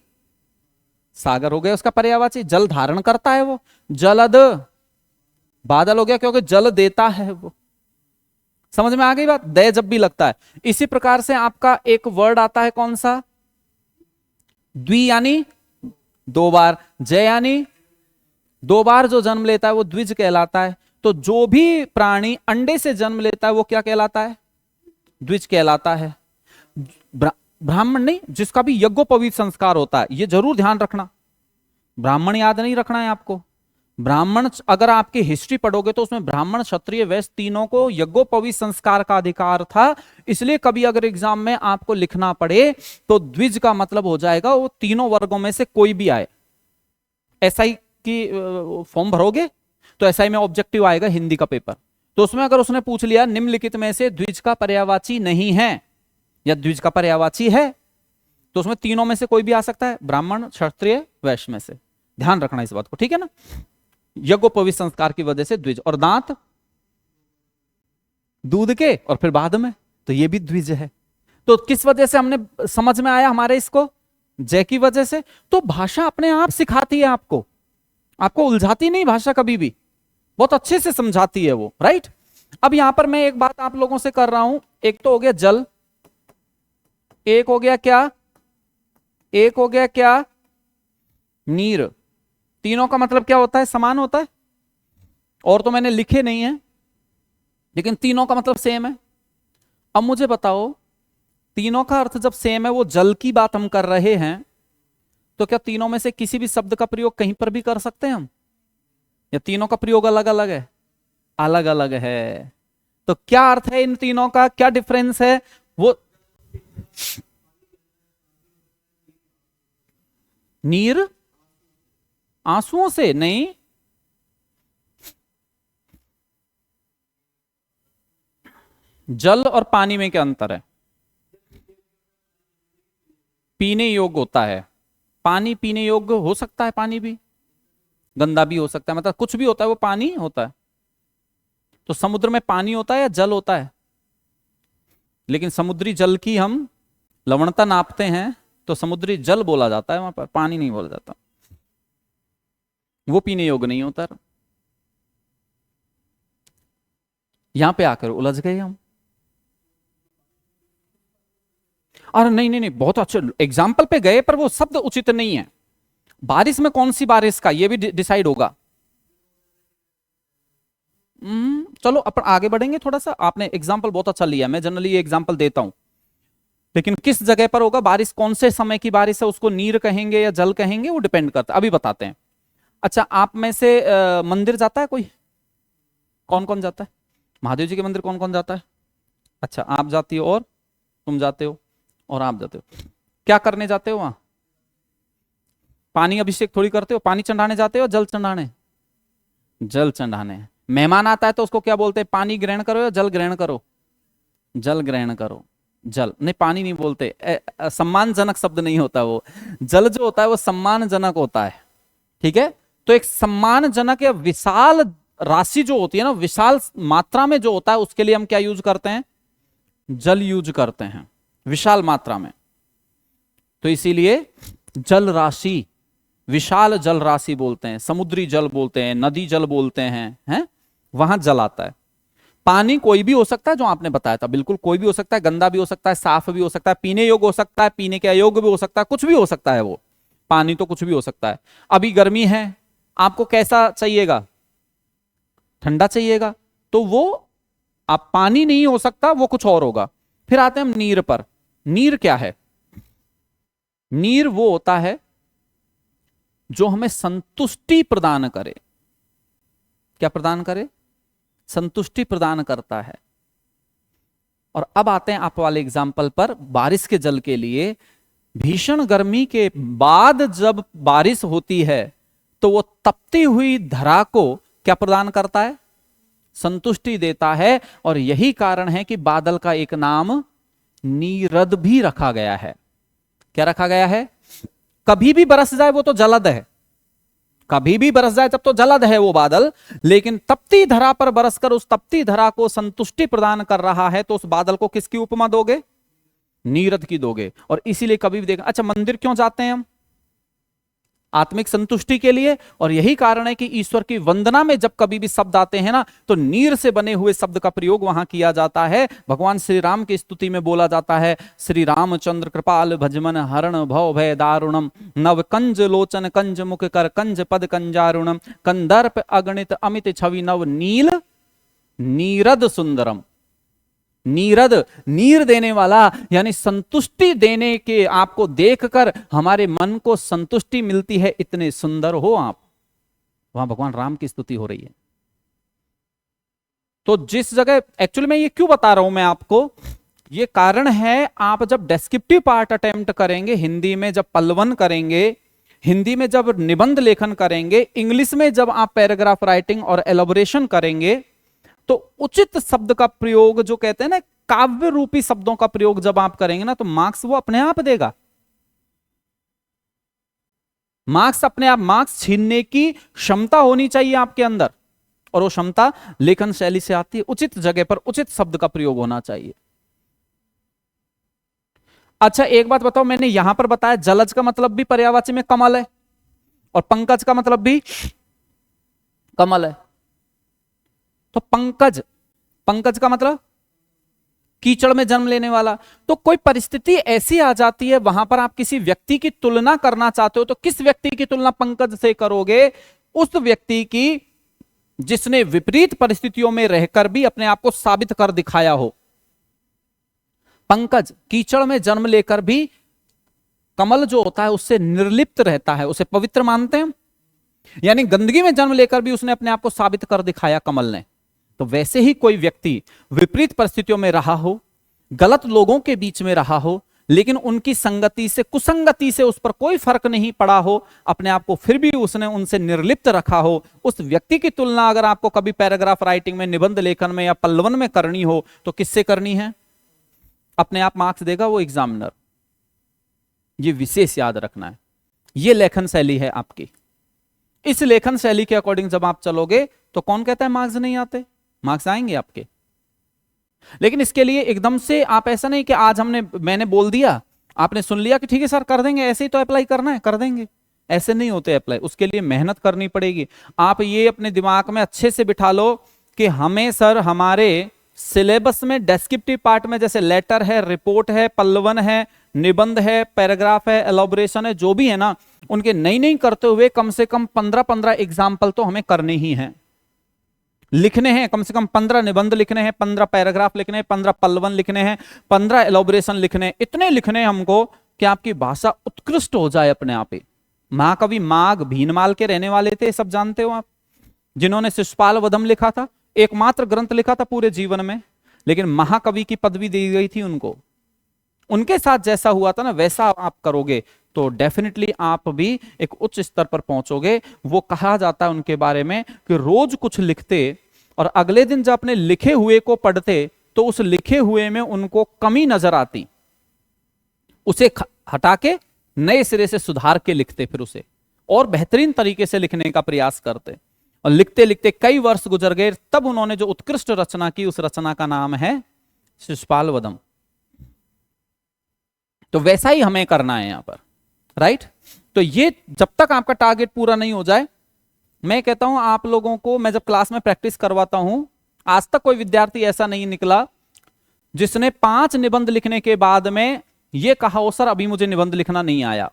सागर हो गया उसका पर्यायवाची, जल धारण करता है वो। जलद बादल हो गया, क्योंकि जल देता है वो। समझ में आ गई बात? दय जब भी लगता है। इसी प्रकार से आपका एक वर्ड आता है, कौन सा? द्वि यानी दो बार, जय यानी दो बार जो जन्म लेता है वो द्विज कहलाता है। तो जो भी प्राणी अंडे से जन्म लेता है वो क्या कहलाता है? द्विज कहलाता है। ब्राह्मण नहीं, जिसका भी यज्ञोपवीत संस्कार होता है, ये जरूर ध्यान रखना। ब्राह्मण याद नहीं रखना है आपको। ब्राह्मण, अगर आपकी हिस्ट्री पढ़ोगे तो उसमें ब्राह्मण, क्षत्रिय, वैश्य तीनों को यज्ञोपवीत संस्कार का अधिकार था। इसलिए कभी अगर एग्जाम में आपको लिखना पड़े तो द्विज का मतलब हो जाएगा वो तीनों वर्गों में से कोई भी आए। एसआई की फॉर्म भरोगे तो एसआई में ऑब्जेक्टिव आएगा हिंदी का पेपर, तो उसमें अगर उसने पूछ लिया निम्नलिखित में से द्विज का पर्यायवाची नहीं है या द्विज का पर्यायवाची है, तो उसमें तीनों में से कोई भी आ सकता है, ब्राह्मण, क्षत्रिय, वैश्य में से। ध्यान रखना इस बात को, ठीक है ना। यज्ञोपवीत संस्कार की वजह से द्विज। और दांत दूध के और फिर बाद में, तो ये भी द्विज है। तो किस वजह से हमने समझ में आया हमारे इसको? जय की वजह से। तो भाषा अपने आप सिखाती है आपको, आपको उलझाती नहीं भाषा कभी भी, बहुत अच्छे से समझाती है वो, राइट। अब यहां पर मैं एक बात आप लोगों से कर रहा हूं, एक तो हो गया जल, एक हो गया क्या? एक हो गया क्या? नीर। तीनों का मतलब क्या होता है? समान होता है। और तो मैंने लिखे नहीं है, लेकिन तीनों का मतलब सेम है। अब मुझे बताओ, तीनों का अर्थ जब सेम है, वो जल की बात हम कर रहे हैं, तो क्या तीनों में से किसी भी शब्द का प्रयोग कहीं पर भी कर सकते हैं हम? या तीनों का प्रयोग अलग अलग है? अलग अलग है। तो क्या अर्थ है इन तीनों का, क्या डिफरेंस है वो? नीर आंसुओं से नहीं, जल और पानी में क्या अंतर है? पीने योग्य होता है। पानी पीने योग्य हो सकता है, पानी भी गंदा भी हो सकता है, मतलब कुछ भी होता है वो पानी होता है। तो समुद्र में पानी होता है या जल होता है? लेकिन समुद्री जल की हम लवणता नापते हैं तो समुद्री जल बोला जाता है, वहां पर पानी नहीं बोला जाता, वो पीने योग्य नहीं होता। यहां पे आकर उलझ गए हम। अरे नहीं नहीं नहीं, बहुत अच्छे एग्जाम्पल पे गए पर वो शब्द उचित नहीं है। बारिश में कौन सी बारिश का ये भी डिसाइड होगा। चलो अपन आगे बढ़ेंगे थोड़ा सा। आपने एग्जाम्पल बहुत अच्छा लिया, मैं जनरली ये एग्जाम्पल देता हूं, लेकिन किस जगह पर होगा बारिश, कौन से समय की बारिश है, उसको नीर कहेंगे या जल कहेंगे, वो डिपेंड करता है, अभी बताते हैं। अच्छा, आप में से मंदिर जाता है कोई? कौन कौन जाता है महादेव जी के मंदिर? कौन कौन जाता है? अच्छा, आप जाती हो, और तुम जाते हो, और आप जाते हो। क्या करने जाते हो वहां? पानी अभिषेक थोड़ी करते हो, पानी चढ़ाने जाते हो, जल चढ़ाने? जल चढ़ाने। मेहमान आता है तो उसको क्या बोलते हैं? पानी ग्रहण करो या जल ग्रहण करो? जल ग्रहण करो। जल नहीं, पानी नहीं बोलते, सम्मानजनक शब्द नहीं होता वो। जल जो होता है वो सम्मानजनक होता है, ठीक है? तो एक सम्मानजनक या विशाल राशि जो होती है ना, विशाल मात्रा में जो होता है, उसके लिए हम क्या यूज करते हैं? जल यूज करते हैं, विशाल मात्रा में। तो इसीलिए जल राशि, विशाल जल राशि बोलते हैं, समुद्री जल बोलते हैं, नदी जल बोलते हैं, वहां जल आता है। पानी कोई भी हो सकता है, जो आपने बताया था, बिल्कुल कोई भी हो सकता है, गंदा भी हो सकता है, साफ भी हो सकता है, पीने योग्य हो सकता है, पीने के अयोग्य भी हो सकता है, कुछ भी हो सकता है वो। पानी तो कुछ भी हो सकता है। अभी गर्मी है, आपको कैसा चाहिएगा? ठंडा चाहिएगा, तो वो आप पानी नहीं हो सकता, वो कुछ और होगा। फिर आते हैं हम नीर पर। नीर क्या है? नीर वो होता है जो हमें संतुष्टि प्रदान करे। क्या प्रदान करे? संतुष्टि प्रदान करता है। और अब आते हैं आप वाले एग्जाम्पल पर, बारिश के जल के लिए। भीषण गर्मी के बाद जब बारिश होती है तो वो तपती हुई धरा को क्या प्रदान करता है? संतुष्टि देता है। और यही कारण है कि बादल का एक नाम नीरद भी रखा गया है। क्या रखा गया है? कभी भी बरस जाए वो तो जलद है, कभी भी बरस जाए तब तो जलद है वो बादल, लेकिन तपती धरा पर बरसकर उस तपती धरा को संतुष्टि प्रदान कर रहा है, तो उस बादल को किसकी उपमा दोगे? नीरद की दोगे। और इसीलिए कभी भी देखा। अच्छा, मंदिर क्यों जाते हैं हम? आत्मिक संतुष्टि के लिए। और यही कारण है कि ईश्वर की वंदना में जब कभी भी शब्द आते हैं ना, तो नीर से बने हुए शब्द का प्रयोग वहां किया जाता है। भगवान श्री राम की स्तुति में बोला जाता है, श्री रामचंद्र कृपाल भजमन हरण भव भय दारुणम, नव कंज लोचन कंज मुख कर कंज पद कंजारुणम, कंदर्प अगणित अमित छवि नव नील नीरद सुंदरम। नीरद, नीर देने वाला, यानी संतुष्टि देने के, आपको देखकर हमारे मन को संतुष्टि मिलती है, इतने सुंदर हो आप। वहां भगवान राम की स्तुति हो रही है। तो जिस जगह, एक्चुअली मैं ये क्यों बता रहा हूं मैं आपको, ये कारण है, आप जब डेस्क्रिप्टिव पार्ट अटेम्प्ट करेंगे, हिंदी में जब पल्वन करेंगे, हिंदी में जब निबंध लेखन करेंगे, इंग्लिश में जब आप पैराग्राफ राइटिंग और एलोबरेशन करेंगे, तो उचित शब्द का प्रयोग, जो कहते हैं ना काव्य रूपी शब्दों का प्रयोग जब आप करेंगे ना, तो मार्क्स वो अपने आप देगा। मार्क्स अपने आप, मार्क्स छीनने की क्षमता होनी चाहिए आपके अंदर, और वो क्षमता लेखन शैली से आती है। उचित जगह पर उचित शब्द का प्रयोग होना चाहिए। अच्छा, एक बात बताओ, मैंने यहां पर बताया जलज का मतलब भी पर्यायवाची में कमल है, और पंकज का मतलब भी कमल है। तो पंकज, पंकज का मतलब कीचड़ में जन्म लेने वाला। तो कोई परिस्थिति ऐसी आ जाती है, वहां पर आप किसी व्यक्ति की तुलना करना चाहते हो, तो किस व्यक्ति की तुलना पंकज से करोगे? उस व्यक्ति की जिसने विपरीत परिस्थितियों में रहकर भी अपने आप को साबित कर दिखाया हो। पंकज कीचड़ में जन्म लेकर भी, कमल जो होता है उससे निर्लिप्त रहता है, उसे पवित्र मानते हैं। यानी गंदगी में जन्म लेकर भी उसने अपने आप को साबित कर दिखाया कमल ने। तो वैसे ही कोई व्यक्ति विपरीत परिस्थितियों में रहा हो, गलत लोगों के बीच में रहा हो, लेकिन उनकी संगति से, कुसंगति से उस पर कोई फर्क नहीं पड़ा हो, अपने आप को फिर भी उसने उनसे निर्लिप्त रखा हो, उस व्यक्ति की तुलना अगर आपको कभी पैराग्राफ राइटिंग में, निबंध लेखन में या पल्लवन में करनी हो तो किससे करनी है? अपने आप मार्क्स देगा वो एग्जामिनर। ये विशेष याद रखना है। ये लेखन शैली है आपकी। इस लेखन शैली के अकॉर्डिंग जब आप चलोगे तो कौन कहता है मार्क्स नहीं आते? मार्क्स आएंगे आपके। लेकिन इसके लिए एकदम से आप ऐसा नहीं कि आज मैंने बोल दिया, आपने सुन लिया कि ठीक है सर कर देंगे, ऐसे ही तो अप्लाई करना है, कर देंगे। ऐसे नहीं होते अप्लाई, उसके लिए मेहनत करनी पड़ेगी। आप ये अपने दिमाग में अच्छे से बिठा लो कि हमें सर हमारे सिलेबस में डिस्क्रिप्टिव पार्ट में जैसे लेटर है, रिपोर्ट है, पल्लवन है, निबंध है, पैराग्राफ है, एलॉबरेशन है, जो भी है ना, उनके नहीं करते हुए कम से कम 15-15 एग्जाम्पल तो हमें करने ही हैं, लिखने हैं। कम से कम 15 निबंध लिखने हैं, 15 पैराग्राफ लिखने हैं, 15 पल्लवन लिखने हैं, 15 एलॉबरेशन लिखने हैं। इतने लिखने हैं हमको कि आपकी भाषा उत्कृष्ट हो जाए अपने आप ही। महाकवि माघ भीनमाल के रहने वाले थे, सब जानते हो आप, जिन्होंने शिशुपाल वधम लिखा था, एकमात्र ग्रंथ लिखा था पूरे जीवन में, लेकिन महाकवि की पदवी दी गई थी उनको। उनके साथ जैसा हुआ था ना, वैसा आप करोगे तो डेफिनेटली आप भी एक उच्च स्तर पर पहुंचोगे। वो कहा जाता है उनके बारे में कि रोज कुछ लिखते और अगले दिन जब अपने लिखे हुए को पढ़ते तो उस लिखे हुए में उनको कमी नजर आती, उसे हटा के नए सिरे से सुधार के लिखते, फिर उसे और बेहतरीन तरीके से लिखने का प्रयास करते। और लिखते लिखते कई वर्ष गुजर गए, तब उन्होंने जो उत्कृष्ट रचना की, उस रचना का नाम है शिशुपाल वधम। तो वैसा ही हमें करना है यहां पर, राइट। तो ये जब तक आपका टारगेट पूरा नहीं हो जाए, मैं कहता हूं आप लोगों को, मैं जब क्लास में प्रैक्टिस करवाता हूं, आज तक कोई विद्यार्थी ऐसा नहीं निकला जिसने 5 निबंध लिखने के बाद में ये कहा हो सर अभी मुझे निबंध लिखना नहीं आया।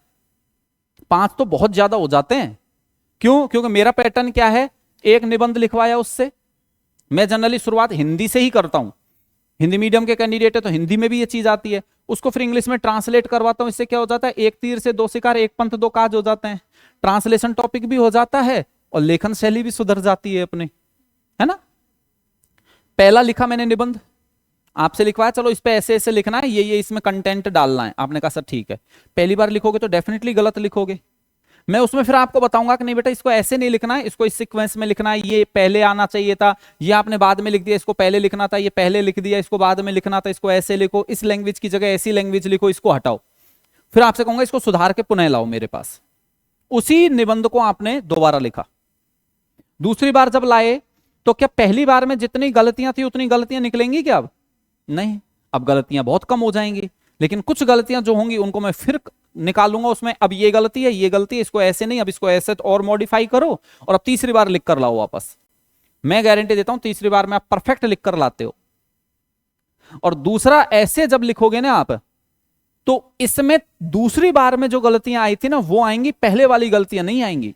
5 तो बहुत ज्यादा हो जाते हैं। क्यों? क्योंकि मेरा पैटर्न क्या है, एक निबंध लिखवाया उससे, मैं जनरली शुरुआत हिंदी से ही करता हूं। हिंदी मीडियम के कैंडिडेट है तो हिंदी में भी ये चीज आती है, उसको फिर इंग्लिश में ट्रांसलेट करवाता हूं। इससे क्या हो जाता है, एक तीर से 2 शिकार, एक पंथ 2 काज हो जाते हैं। ट्रांसलेशन टॉपिक भी हो जाता है और लेखन शैली भी सुधर जाती है अपने, है ना। पहला लिखा मैंने निबंध, आपसे लिखवाया चलो इस पे ऐसे ऐसे लिखना है, ये इसमें कंटेंट डालना है। आपने कहा सर ठीक है। पहली बार लिखोगे तो डेफिनेटली गलत लिखोगे। मैं उसमें फिर आपको बताऊंगा कि नहीं बेटा इसको ऐसे नहीं लिखना है, इसको इस सीक्वेंस में लिखना है, ये पहले आना चाहिए था, ये आपने बाद में लिख दिया, इसको पहले लिखना था, ये पहले लिख दिया, इसको बाद में लिखना था, इसको ऐसे लिखो, इस लैंग्वेज की जगह ऐसी लैंग्वेज लिखो, इसको हटाओ। फिर आपसे कहूंगा इसको सुधार के पुनः लाओ मेरे पास। उसी निबंध को आपने दोबारा लिखा। दूसरी बार जब लाए तो क्या पहली बार में जितनी गलतियां थी उतनी गलतियां निकलेंगी क्या? अब नहीं, अब गलतियां बहुत कम हो जाएंगी, लेकिन कुछ गलतियां जो होंगी उनको मैं फिर निकालूंगा उसमें। अब ये गलती है, ये गलती है, इसको ऐसे नहीं, अब इसको ऐसे तो और मॉडिफाई करो, और अब तीसरी बार लिख कर लाओ वापस। मैं गारंटी देता हूं तीसरी बार में आप परफेक्ट लिख कर लाते हो। और दूसरा, ऐसे जब लिखोगे ना आप, तो इसमें दूसरी बार में जो गलतियां आई थी ना वो आएंगी, पहले वाली गलतियां नहीं आएंगी।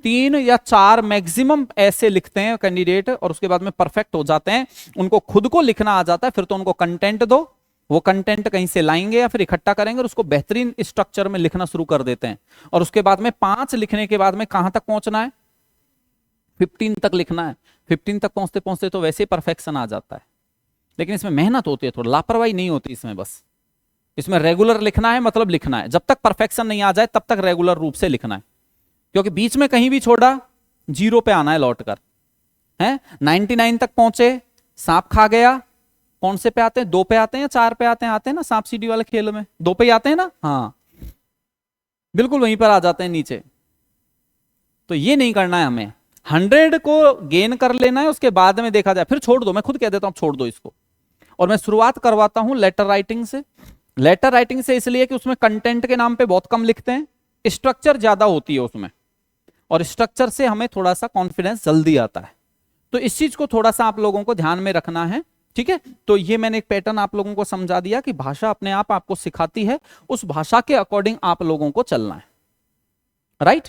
3 या 4 मैक्सिमम ऐसे लिखते हैं कैंडिडेट और उसके बाद में परफेक्ट हो जाते हैं, उनको खुद को लिखना आ जाता है। फिर तो उनको कंटेंट दो, वो कंटेंट कहीं से लाएंगे या फिर इकट्ठा करेंगे और उसको बेहतरीन स्ट्रक्चर में लिखना शुरू कर देते हैं। और उसके बाद में 5 लिखने के बाद में कहां तक पहुंचना है, 15 तक लिखना है। 15 तक पहुंचते पहुंचते तो वैसे ही परफेक्शन आ जाता है। लेकिन इसमें मेहनत होती है, थोड़ी लापरवाही नहीं होती इसमें। बस इसमें रेगुलर लिखना है, मतलब लिखना है। जब तक परफेक्शन नहीं आ जाए तब तक रेगुलर रूप से लिखना है, क्योंकि बीच में कहीं भी छोड़ा 0 पे आना है लौट कर, है। 99 तक पहुंचे, सांप खा गया, कौन से पे आते हैं, 2 पे आते हैं या 4 पे आते हैं ना सांप सीढ़ी वाले खेल में, 2 पे ही आते हैं ना, हाँ बिल्कुल वहीं पर आ जाते हैं नीचे। तो ये नहीं करना है हमें, 100 को गेन कर लेना है, उसके बाद में देखा जाए, फिर छोड़ दो। मैं खुद कह देता हूं छोड़ दो इसको। और मैं शुरुआत करवाता हूं लेटर राइटिंग से। लेटर राइटिंग से इसलिए कि उसमें कंटेंट के नाम पे बहुत कम लिखते हैं, स्ट्रक्चर ज्यादा होती है उसमें, और स्ट्रक्चर से हमें थोड़ा सा कॉन्फिडेंस जल्दी आता है। तो इस चीज को थोड़ा सा आप लोगों को ध्यान में रखना है, ठीक है। तो ये मैंने एक पैटर्न आप लोगों को समझा दिया कि भाषा अपने आप आपको सिखाती है, उस भाषा के अकॉर्डिंग आप लोगों को चलना है, राइट।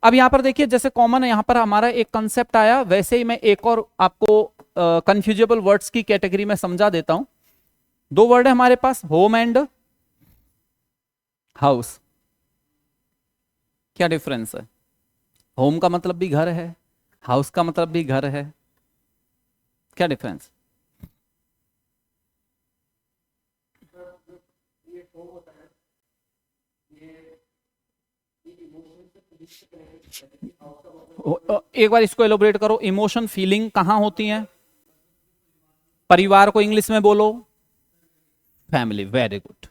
अब यहां पर देखिए, जैसे कॉमन यहां पर हमारा एक कंसेप्ट आया, वैसे ही मैं एक और आपको कंफ्यूजेबल वर्ड्स की कैटेगरी में समझा देता हूं। 2 वर्ड है हमारे पास, होम एंड हाउस। क्या डिफरेंस है? होम का मतलब भी घर है, हाउस का मतलब भी घर है, क्या डिफरेंस? एक बार इसको एलोबरेट करो, इमोशन फीलिंग कहां होती हैं? परिवार को इंग्लिश में बोलो, फैमिली। Very good.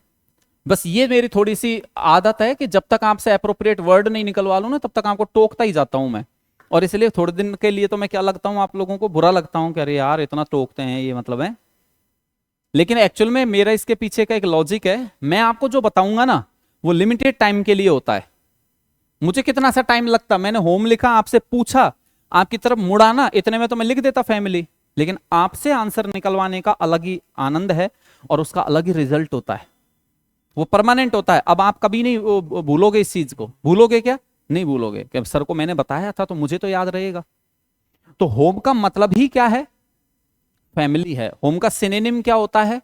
बस ये मेरी थोड़ी सी आदत है कि जब तक आपसे अप्रोप्रिएट वर्ड नहीं निकलवा लूं ना, तब तक आपको टोकता ही जाता हूं मैं। और इसलिए थोड़े दिन के लिए तो मैं क्या लगता हूं, आप लोगों को बुरा लगता हूं कि अरे यार इतना टोकते हैं, ये मतलब है। लेकिन एक्चुअल में मेरा इसके पीछे का एक लॉजिक है, मैं आपको जो बताऊंगा ना वो लिमिटेड टाइम के लिए होता है। मुझे कितना सा टाइम लगता, मैंने होम लिखा, आपसे पूछा, आपकी तरफ मुड़ा ना, इतने में तो मैं लिख देता फैमिली। लेकिन आपसे आंसर निकलवाने का अलग ही आनंद है और उसका अलग ही रिजल्ट होता है, वो परमानेंट होता है। अब आप कभी नहीं भूलोगे इस चीज को, भूलोगे क्या? नहीं भूलोगे कि सर को मैंने बताया था तो मुझे तो याद रहेगा। तो होम का मतलब ही क्या है? फैमिली है। होम का सिनोनिम क्या होता है?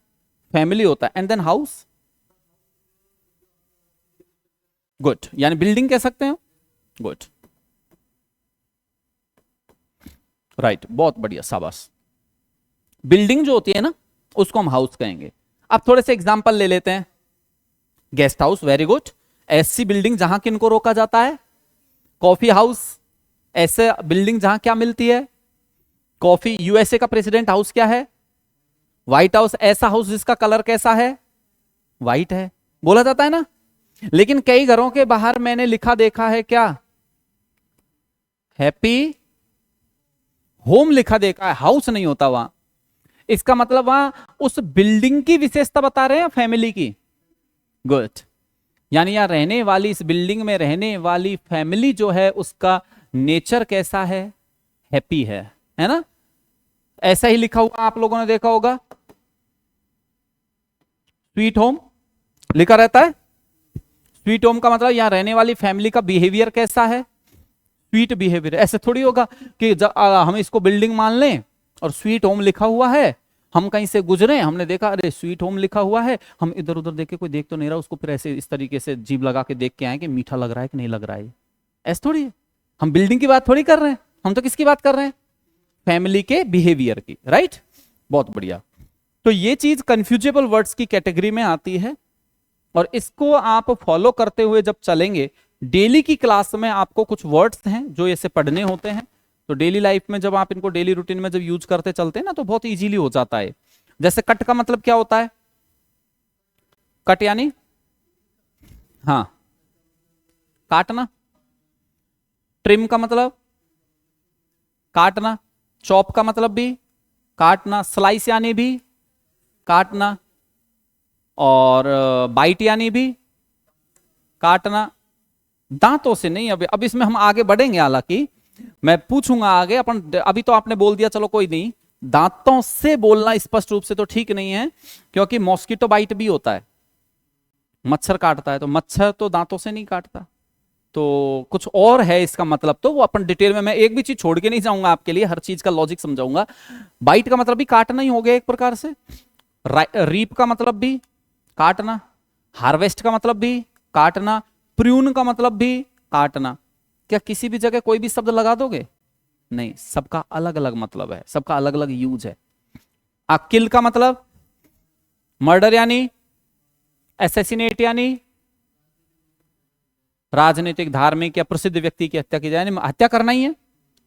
फैमिली होता है। एंड देन हाउस, गुड, यानी बिल्डिंग कह सकते हो। गुड, राइट, बहुत बढ़िया, शाबाश। बिल्डिंग जो होती है ना उसको हम हाउस कहेंगे। अब थोड़े से एग्जांपल ले लेते हैं। Guest house, very good. ऐसी बिल्डिंग जहां किनको रोका जाता है? कॉफी हाउस, ऐसे बिल्डिंग जहां क्या मिलती है? कॉफी। यूएसए का प्रेसिडेंट हाउस क्या है? White house. ऐसा हाउस जिसका कलर कैसा है? व्हाइट है, बोला जाता है ना। लेकिन कई घरों के बाहर मैंने लिखा देखा है क्या? हैप्पी होम लिखा देखा है, हाउस नहीं होता वहां। इसका मतलब वहां उस बिल्डिंग की विशेषता बता रहे हैं, फैमिली की। गुड, यानी यहां रहने वाली, इस बिल्डिंग में रहने वाली फैमिली जो है उसका नेचर कैसा है? हैप्पी है ना। ऐसा ही लिखा हुआ आप लोगों ने देखा होगा, स्वीट होम लिखा रहता है। स्वीट होम का मतलब यहां रहने वाली फैमिली का बिहेवियर कैसा है? Sweet behaviour. ऐसे थोड़ी होगा कि जब हम इसको बिल्डिंग मान लें और स्वीट होम लिखा हुआ है, हम कहीं से गुजरे, हमने देखा अरे स्वीट होम लिखा हुआ है, हम इधर उधर देखे, कोई देख तो नहीं रहा, उसको फिर ऐसे इस तरीके से जीभ लगा के देख के आए कि मीठा लग रहा है कि नहीं लग रहा है। ऐसे थोड़ी है। हम बिल्डिंग की बात थोड़ी कर रहे हैं, हम तो किसकी बात कर रहे हैं? फैमिली के बिहेवियर की, राइट। बहुत बढ़िया। तो ये चीज कंफ्यूजेबल वर्ड्स की कैटेगरी में आती है और इसको आप फॉलो करते हुए जब चलेंगे, डेली की क्लास में आपको कुछ वर्ड्स हैं जो ऐसे पढ़ने होते हैं। तो डेली लाइफ में जब आप इनको डेली रूटीन में जब यूज करते चलते हैं ना, तो बहुत इजीली हो जाता है। जैसे कट का मतलब क्या होता है? कट यानी, हाँ, काटना। ट्रिम का मतलब काटना। चॉप का मतलब भी काटना। स्लाइस यानी भी काटना। और बाइट यानी भी काटना। दांतों से नहीं, अब इसमें हम आगे बढ़ेंगे, हालांकि मैं पूछूंगा आगे अपन। अभी तो आपने बोल दिया, चलो कोई नहीं। दांतों से बोलना स्पष्ट रूप से तो ठीक नहीं है, क्योंकि मॉस्किटो बाइट भी होता है, मच्छर काटता है, तो मच्छर तो दांतों से नहीं काटता। तो कुछ और है इसका मतलब, तो वो अपन डिटेल में, मैं एक भी चीज छोड़ के नहीं जाऊंगा आपके लिए, हर चीज का लॉजिक समझाऊंगा। बाइट का मतलब भी काटना ही हो गया एक प्रकार से। रीप का मतलब भी काटना। हार्वेस्ट का मतलब भी काटना। प्रून का मतलब भी काटना। क्या किसी भी जगह कोई भी शब्द लगा दोगे? नहीं, सबका अलग अलग मतलब है, सबका अलग अलग यूज है। किल का मतलब मर्डर यानी, एसेसिनेट यानी राजनीतिक, धार्मिक या प्रसिद्ध व्यक्ति की हत्या की जाए, यानी हत्या करना ही है,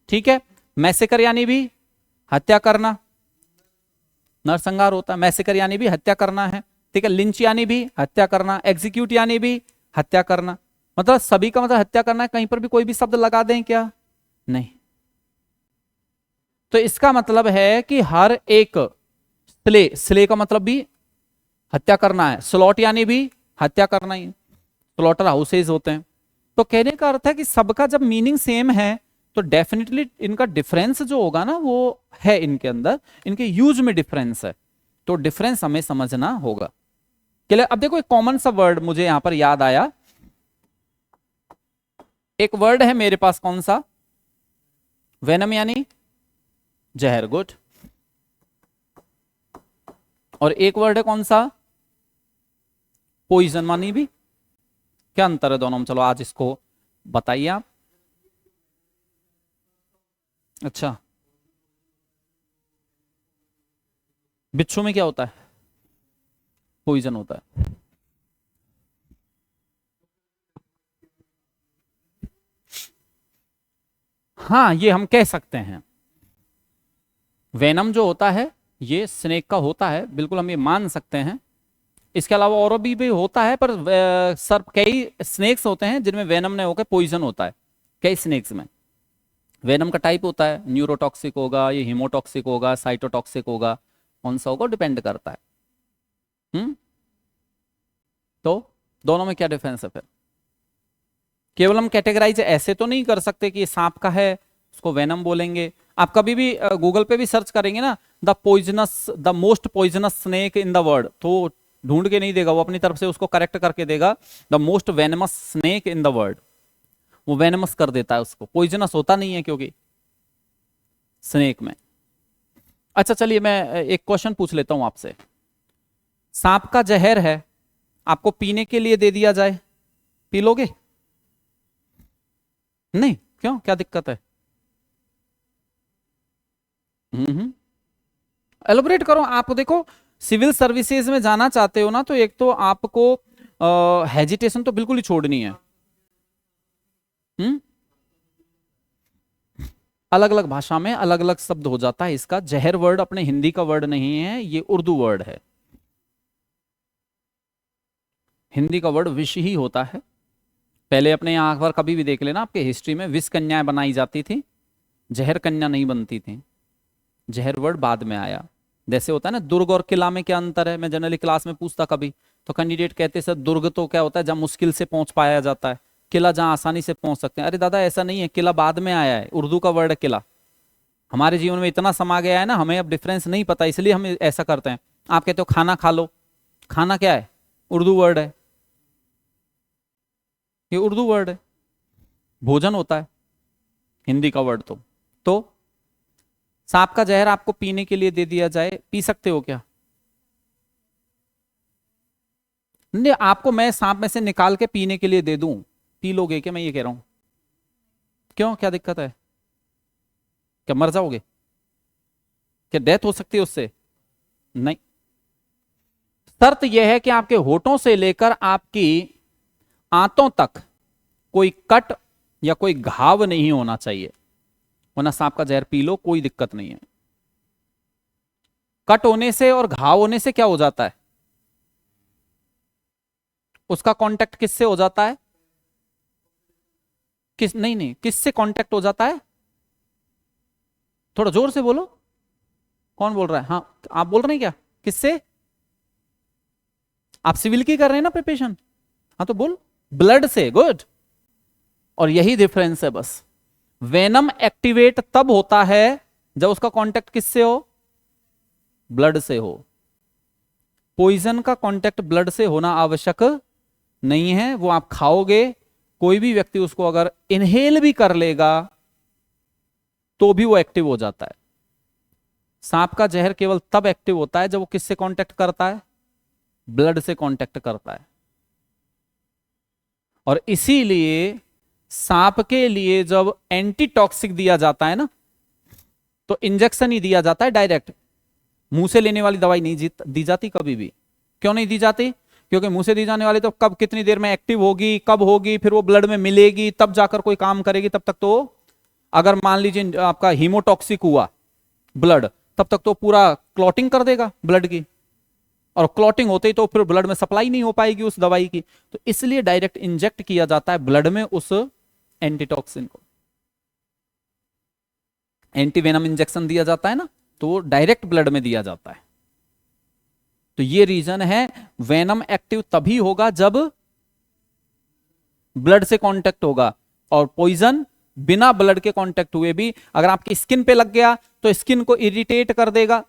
ठीक है। मैसेकर यानी भी हत्या करना, नरसंहार होता है। मैसेकर यानी भी हत्या करना है, ठीक है। लिंच यानी भी हत्या करना। एग्जीक्यूट यानी भी हत्या करना। मतलब सभी का मतलब हत्या करना है। कहीं पर भी कोई भी शब्द लगा दें क्या? नहीं। तो इसका मतलब है कि हर एक, स्ले का मतलब भी हत्या करना है। स्लॉट यानी भी हत्या करना ही। स्लॉटर हाउसेज होते हैं। तो कहने का अर्थ है कि सबका जब मीनिंग सेम है, तो डेफिनेटली इनका डिफरेंस जो होगा ना, वो है इनके अंदर, इनके यूज में डिफरेंस है। तो डिफरेंस हमें समझना होगा। क्लियर? अब देखो एक कॉमन सा वर्ड मुझे यहां पर याद आया। एक वर्ड है मेरे पास, कौन सा? वेनम यानी जहर, गुड। और एक वर्ड है कौन सा? पॉइजन मानी भी। क्या अंतर है दोनों में? चलो आज इसको बताइए आप। अच्छा, बिच्छू में क्या होता है? पॉइजन होता है। हाँ, ये हम कह सकते हैं। वेनम जो होता है ये स्नेक का होता है, बिल्कुल हम ये मान सकते हैं। इसके अलावा और भी होता है, पर सर कई स्नेक्स होते हैं जिनमें वेनम नहीं होकर पॉइजन होता है। कई स्नेक्स में वेनम का टाइप होता है, न्यूरोटॉक्सिक होगा, ये हिमोटॉक्सिक होगा, साइटोटॉक्सिक होगा, कौन सा होगा डिपेंड करता है। हम्म। तो दोनों में क्या डिफरेंस है फिर? केवल हम कैटेगराइज ऐसे तो नहीं कर सकते कि सांप का है उसको वेनम बोलेंगे। आप कभी भी गूगल पे भी सर्च करेंगे ना, the most poisonous snake in the world, तो ढूंढ के नहीं देगा, वो अपनी तरफ से उसको करेक्ट करके देगा the most venomous snake in the world. वो वेनमस कर देता है उसको, पॉइजनस होता नहीं है क्योंकि स्नेक में। अच्छा चलिए, मैं एक क्वेश्चन पूछ लेता हूं आपसे। सांप का जहर है, आपको पीने के लिए दे दिया जाए, पी लोगे? नहीं, क्यों, क्या दिक्कत है? एलोबरेट करो आप। देखो, सिविल सर्विसेज में जाना चाहते हो ना, तो एक तो आपको हेजिटेशन तो बिल्कुल ही छोड़नी है। हम्म। अलग अलग भाषा में अलग अलग शब्द हो जाता है इसका। जहर वर्ड अपने हिंदी का वर्ड नहीं है, ये उर्दू वर्ड है। हिंदी का वर्ड विष ही होता है। पहले अपने यहाँ पर कभी भी देख लेना, आपके हिस्ट्री में विष कन्याएं बनाई जाती थी, जहर कन्या नहीं बनती थी। जहर वर्ड बाद में आया। जैसे होता है ना, दुर्ग और किला में क्या अंतर है, मैं जनरली क्लास में पूछता कभी, तो कैंडिडेट कहते सर दुर्ग तो क्या होता है जहां मुश्किल से पहुंच पाया जाता है, किला जहां आसानी से पहुंच सकते हैं। अरे दादा ऐसा नहीं है, किला बाद में आया है, उर्दू का वर्ड है किला। हमारे जीवन में इतना समा गया है ना, हमें अब डिफरेंस नहीं पता, इसलिए हम ऐसा करते हैं। आप कहते हो खाना खा लो, खाना क्या है? उर्दू वर्ड है, ये उर्दू वर्ड है। भोजन होता है हिंदी का वर्ड। तो सांप का जहर आपको पीने के लिए दे दिया जाए, पी सकते हो क्या? नहीं, आपको मैं सांप में से निकाल के पीने के लिए दे दूं, पी लोगे क्या? मैं ये कह रहा हूं। क्यों, क्या दिक्कत है? क्या मर जाओगे? क्या डेथ हो सकती है उससे? नहीं। शर्त यह है कि आपके होठों से लेकर आपकी आंतों तक कोई कट या कोई घाव नहीं होना चाहिए, वरना सांप का जहर पी लो, कोई दिक्कत नहीं है। कट होने से और घाव होने से क्या हो जाता है? उसका कांटेक्ट किससे हो जाता है? किस, नहीं नहीं, किससे कांटेक्ट हो जाता है? थोड़ा जोर से बोलो। कौन बोल रहा है? हाँ, आप बोल रहे हैं क्या? किससे? आप सिविल की कर रहे हैं ना प्रिपरेशन? हाँ तो बोल। ब्लड से, गुड। और यही डिफरेंस है बस। वेनम एक्टिवेट तब होता है जब उसका कांटेक्ट किससे हो? ब्लड से हो। पॉइजन का कांटेक्ट ब्लड से होना आवश्यक नहीं है, वो आप खाओगे, कोई भी व्यक्ति उसको अगर इनहेल भी कर लेगा तो भी वो एक्टिव हो जाता है। सांप का जहर केवल तब एक्टिव होता है जब वो किससे कांटेक्ट करता है? ब्लड से कांटेक्ट करता है। और इसीलिए सांप के लिए जब एंटीटॉक्सिक दिया जाता है ना, तो इंजेक्शन ही दिया जाता है डायरेक्ट। मुंह से लेने वाली दवाई नहीं दी जाती कभी भी। क्यों नहीं दी जाती? क्योंकि मुंह से दी जाने वाली तो कब कितनी देर में एक्टिव होगी, कब होगी, फिर वो ब्लड में मिलेगी, तब जाकर कोई काम करेगी। तब तक तो अगर मान लीजिए आपका हीमोटॉक्सिक हुआ ब्लड, तब तक तो पूरा क्लॉटिंग कर देगा ब्लड की, और क्लॉटिंग होते ही तो फिर ब्लड में सप्लाई नहीं हो पाएगी उस दवाई की। तो इसलिए डायरेक्ट इंजेक्ट किया जाता है ब्लड में उस एंटीटॉक्सिन को। एंटीवेनम इंजेक्शन दिया जाता है ना, तो वो डायरेक्ट ब्लड में दिया जाता है। तो ये रीजन है, वेनम एक्टिव तभी होगा जब ब्लड से कांटेक्ट होगा, और पॉइजन बिना ब्लड के कांटेक्ट हुए भी अगर आपकी स्किन पे लग गया तो स्किन को इरिटेट कर देगा।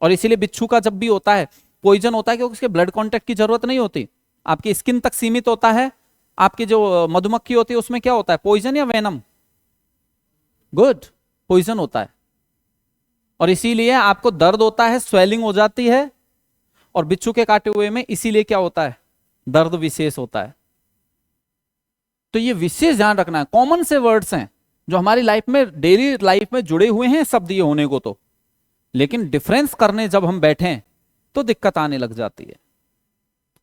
और इसीलिए बिच्छू का जब भी होता है पॉइजन होता है, क्योंकि उसके ब्लड कांटेक्ट की जरूरत नहीं होती, आपकी स्किन तक सीमित होता है। आपकी जो मधुमक्खी होती है उसमें क्या होता है, पॉइजन या वेनम? गुड, पॉइजन होता है। और इसीलिए आपको दर्द होता है, स्वेलिंग हो जाती है, और बिच्छू के काटे हुए में इसीलिए क्या होता है, दर्द विशेष होता है। तो ये विशेष ध्यान रखना है, कॉमन से वर्ड्स हैं, जो हमारी लाइफ में, डेली लाइफ में जुड़े हुए हैं शब्द ये होने को तो, लेकिन डिफरेंस करने जब हम बैठे तो दिक्कत आने लग जाती है।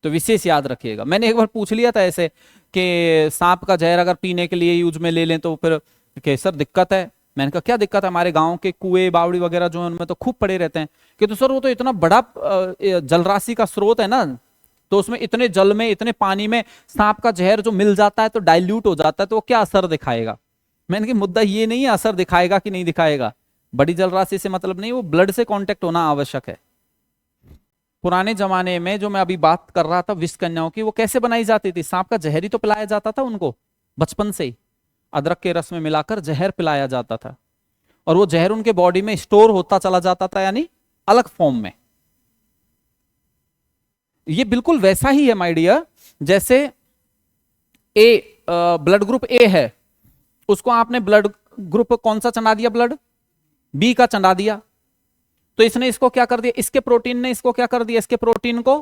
तो विशेष याद रखिएगा। मैंने एक बार पूछ लिया था ऐसे कि सांप का जहर अगर पीने के लिए यूज में ले लें तो फिर कि सर दिक्कत है। मैंने कहा क्या दिक्कत है, हमारे गांव के कुएं बावड़ी वगैरह जो है उनमें तो खूब पड़े रहते हैं। कि तो सर वो तो इतना बड़ा जलराशि का स्रोत है ना, तो उसमें इतने जल में, इतने पानी में सांप का जहर जो मिल जाता है तो डाइल्यूट हो जाता है, तो वो क्या असर दिखाएगा। मैंने कहा मुद्दा ये नहीं है असर दिखाएगा कि नहीं दिखाएगा, बड़ी जलराशि से मतलब नहीं, वो ब्लड से कांटेक्ट होना आवश्यक है। पुराने जमाने में जो मैं अभी बात कर रहा था विष कन्याओं की, वो कैसे बनाई जाती थी, सांप का जहर ही तो पिलाया जाता था उनको बचपन से ही, अदरक के रस में मिलाकर जहर पिलाया जाता था, और वो जहर उनके बॉडी में स्टोर होता चला जाता था, यानी अलग फॉर्म में। ये बिल्कुल वैसा ही है माय डियर, जैसे ए ब्लड ग्रुप ए है, उसको आपने ब्लड ग्रुप कौन सा चढ़ा दिया, ब्लड बी का चढ़ा दिया, तो इसने इसको क्या कर दिया, इसके प्रोटीन ने इसको क्या कर दिया, इसके प्रोटीन को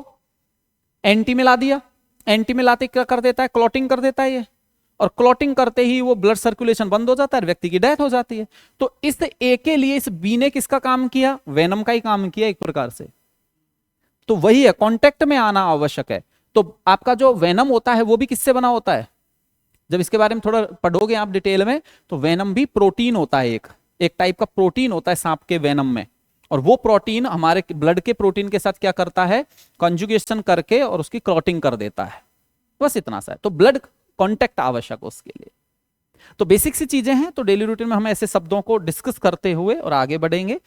एंटी मिला दिया। एंटी मिलाते क्या कर देता है, क्लॉटिंग कर देता है ये, और क्लॉटिंग करते ही वो ब्लड सर्कुलेशन बंद हो जाता है, व्यक्ति की डेथ हो जाती है। तो इस ए के लिए इस बी ने किसका काम किया, वेनम का ही काम किया एक प्रकार से। तो वही है, कांटेक्ट में आना आवश्यक है। तो आपका जो वेनम होता है वो भी किससे बना होता है, जब इसके बारे में थोड़ा पढ़ोगे आप डिटेल में, तो वेनम भी प्रोटीन होता है, एक टाइप का प्रोटीन होता है सांप के वेनम में, और वो प्रोटीन हमारे ब्लड के प्रोटीन के साथ क्या करता है, कंजुगेशन करके और उसकी क्लॉटिंग कर देता है। बस इतना सा है। तो ब्लड कांटेक्ट आवश्यक है उसके लिए। तो बेसिक सी चीजें हैं, तो डेली रूटीन में हम ऐसे शब्दों को डिस्कस करते हुए और आगे बढ़ेंगे।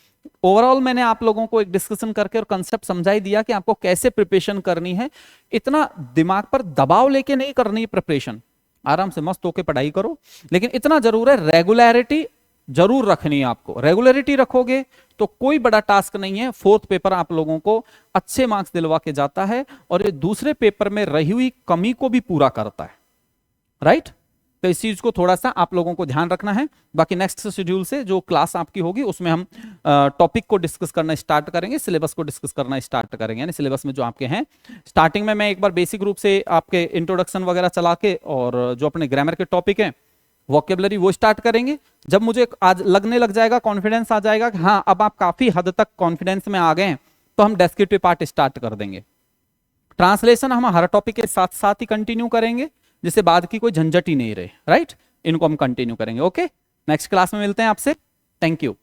ओवरऑल मैंने आप लोगों को एक डिस्कशन करके और कंसेप्ट समझाई दिया कि आपको कैसे प्रिपरेशन करनी है। इतना दिमाग पर दबाव लेके नहीं करनी है प्रिपरेशन, आराम से मस्त होके पढ़ाई करो, लेकिन इतना जरूर है रेगुलरिटी जरूर रखनी है आपको। रेगुलरिटी रखोगे तो कोई बड़ा टास्क नहीं है, फोर्थ पेपर आप लोगों को अच्छे मार्क्स दिलवा के जाता है, और ये दूसरे पेपर में रही हुई कमी को भी पूरा करता है, राइट। तो इस चीज को थोड़ा सा आप लोगों को ध्यान रखना है। बाकी नेक्स्ट शेड्यूल से जो क्लास आपकी होगी उसमें हम टॉपिक को डिस्कस करना स्टार्ट करेंगे, सिलेबस को डिस्कस करना स्टार्ट करेंगे, यानी सिलेबस में जो आपके हैं। स्टार्टिंग में मैं एक बार बेसिक रूप से आपके इंट्रोडक्शन वगैरह चला के, और जो अपने ग्रामर के टॉपिक हैं, वोकेबलरी, वो स्टार्ट करेंगे। जब मुझे आज लगने लग जाएगा, कॉन्फिडेंस आ जाएगा कि हाँ अब आप काफी हद तक कॉन्फिडेंस में आ गए हैं, तो हम डेस्क्रिप्टिव पार्ट स्टार्ट कर देंगे। ट्रांसलेशन हम हर टॉपिक के साथ साथ ही कंटिन्यू करेंगे, जिससे बाद की कोई झंझट ही नहीं रहे, राइट। इनको हम कंटिन्यू करेंगे। ओके, नेक्स्ट क्लास में मिलते हैं आपसे। Thank you.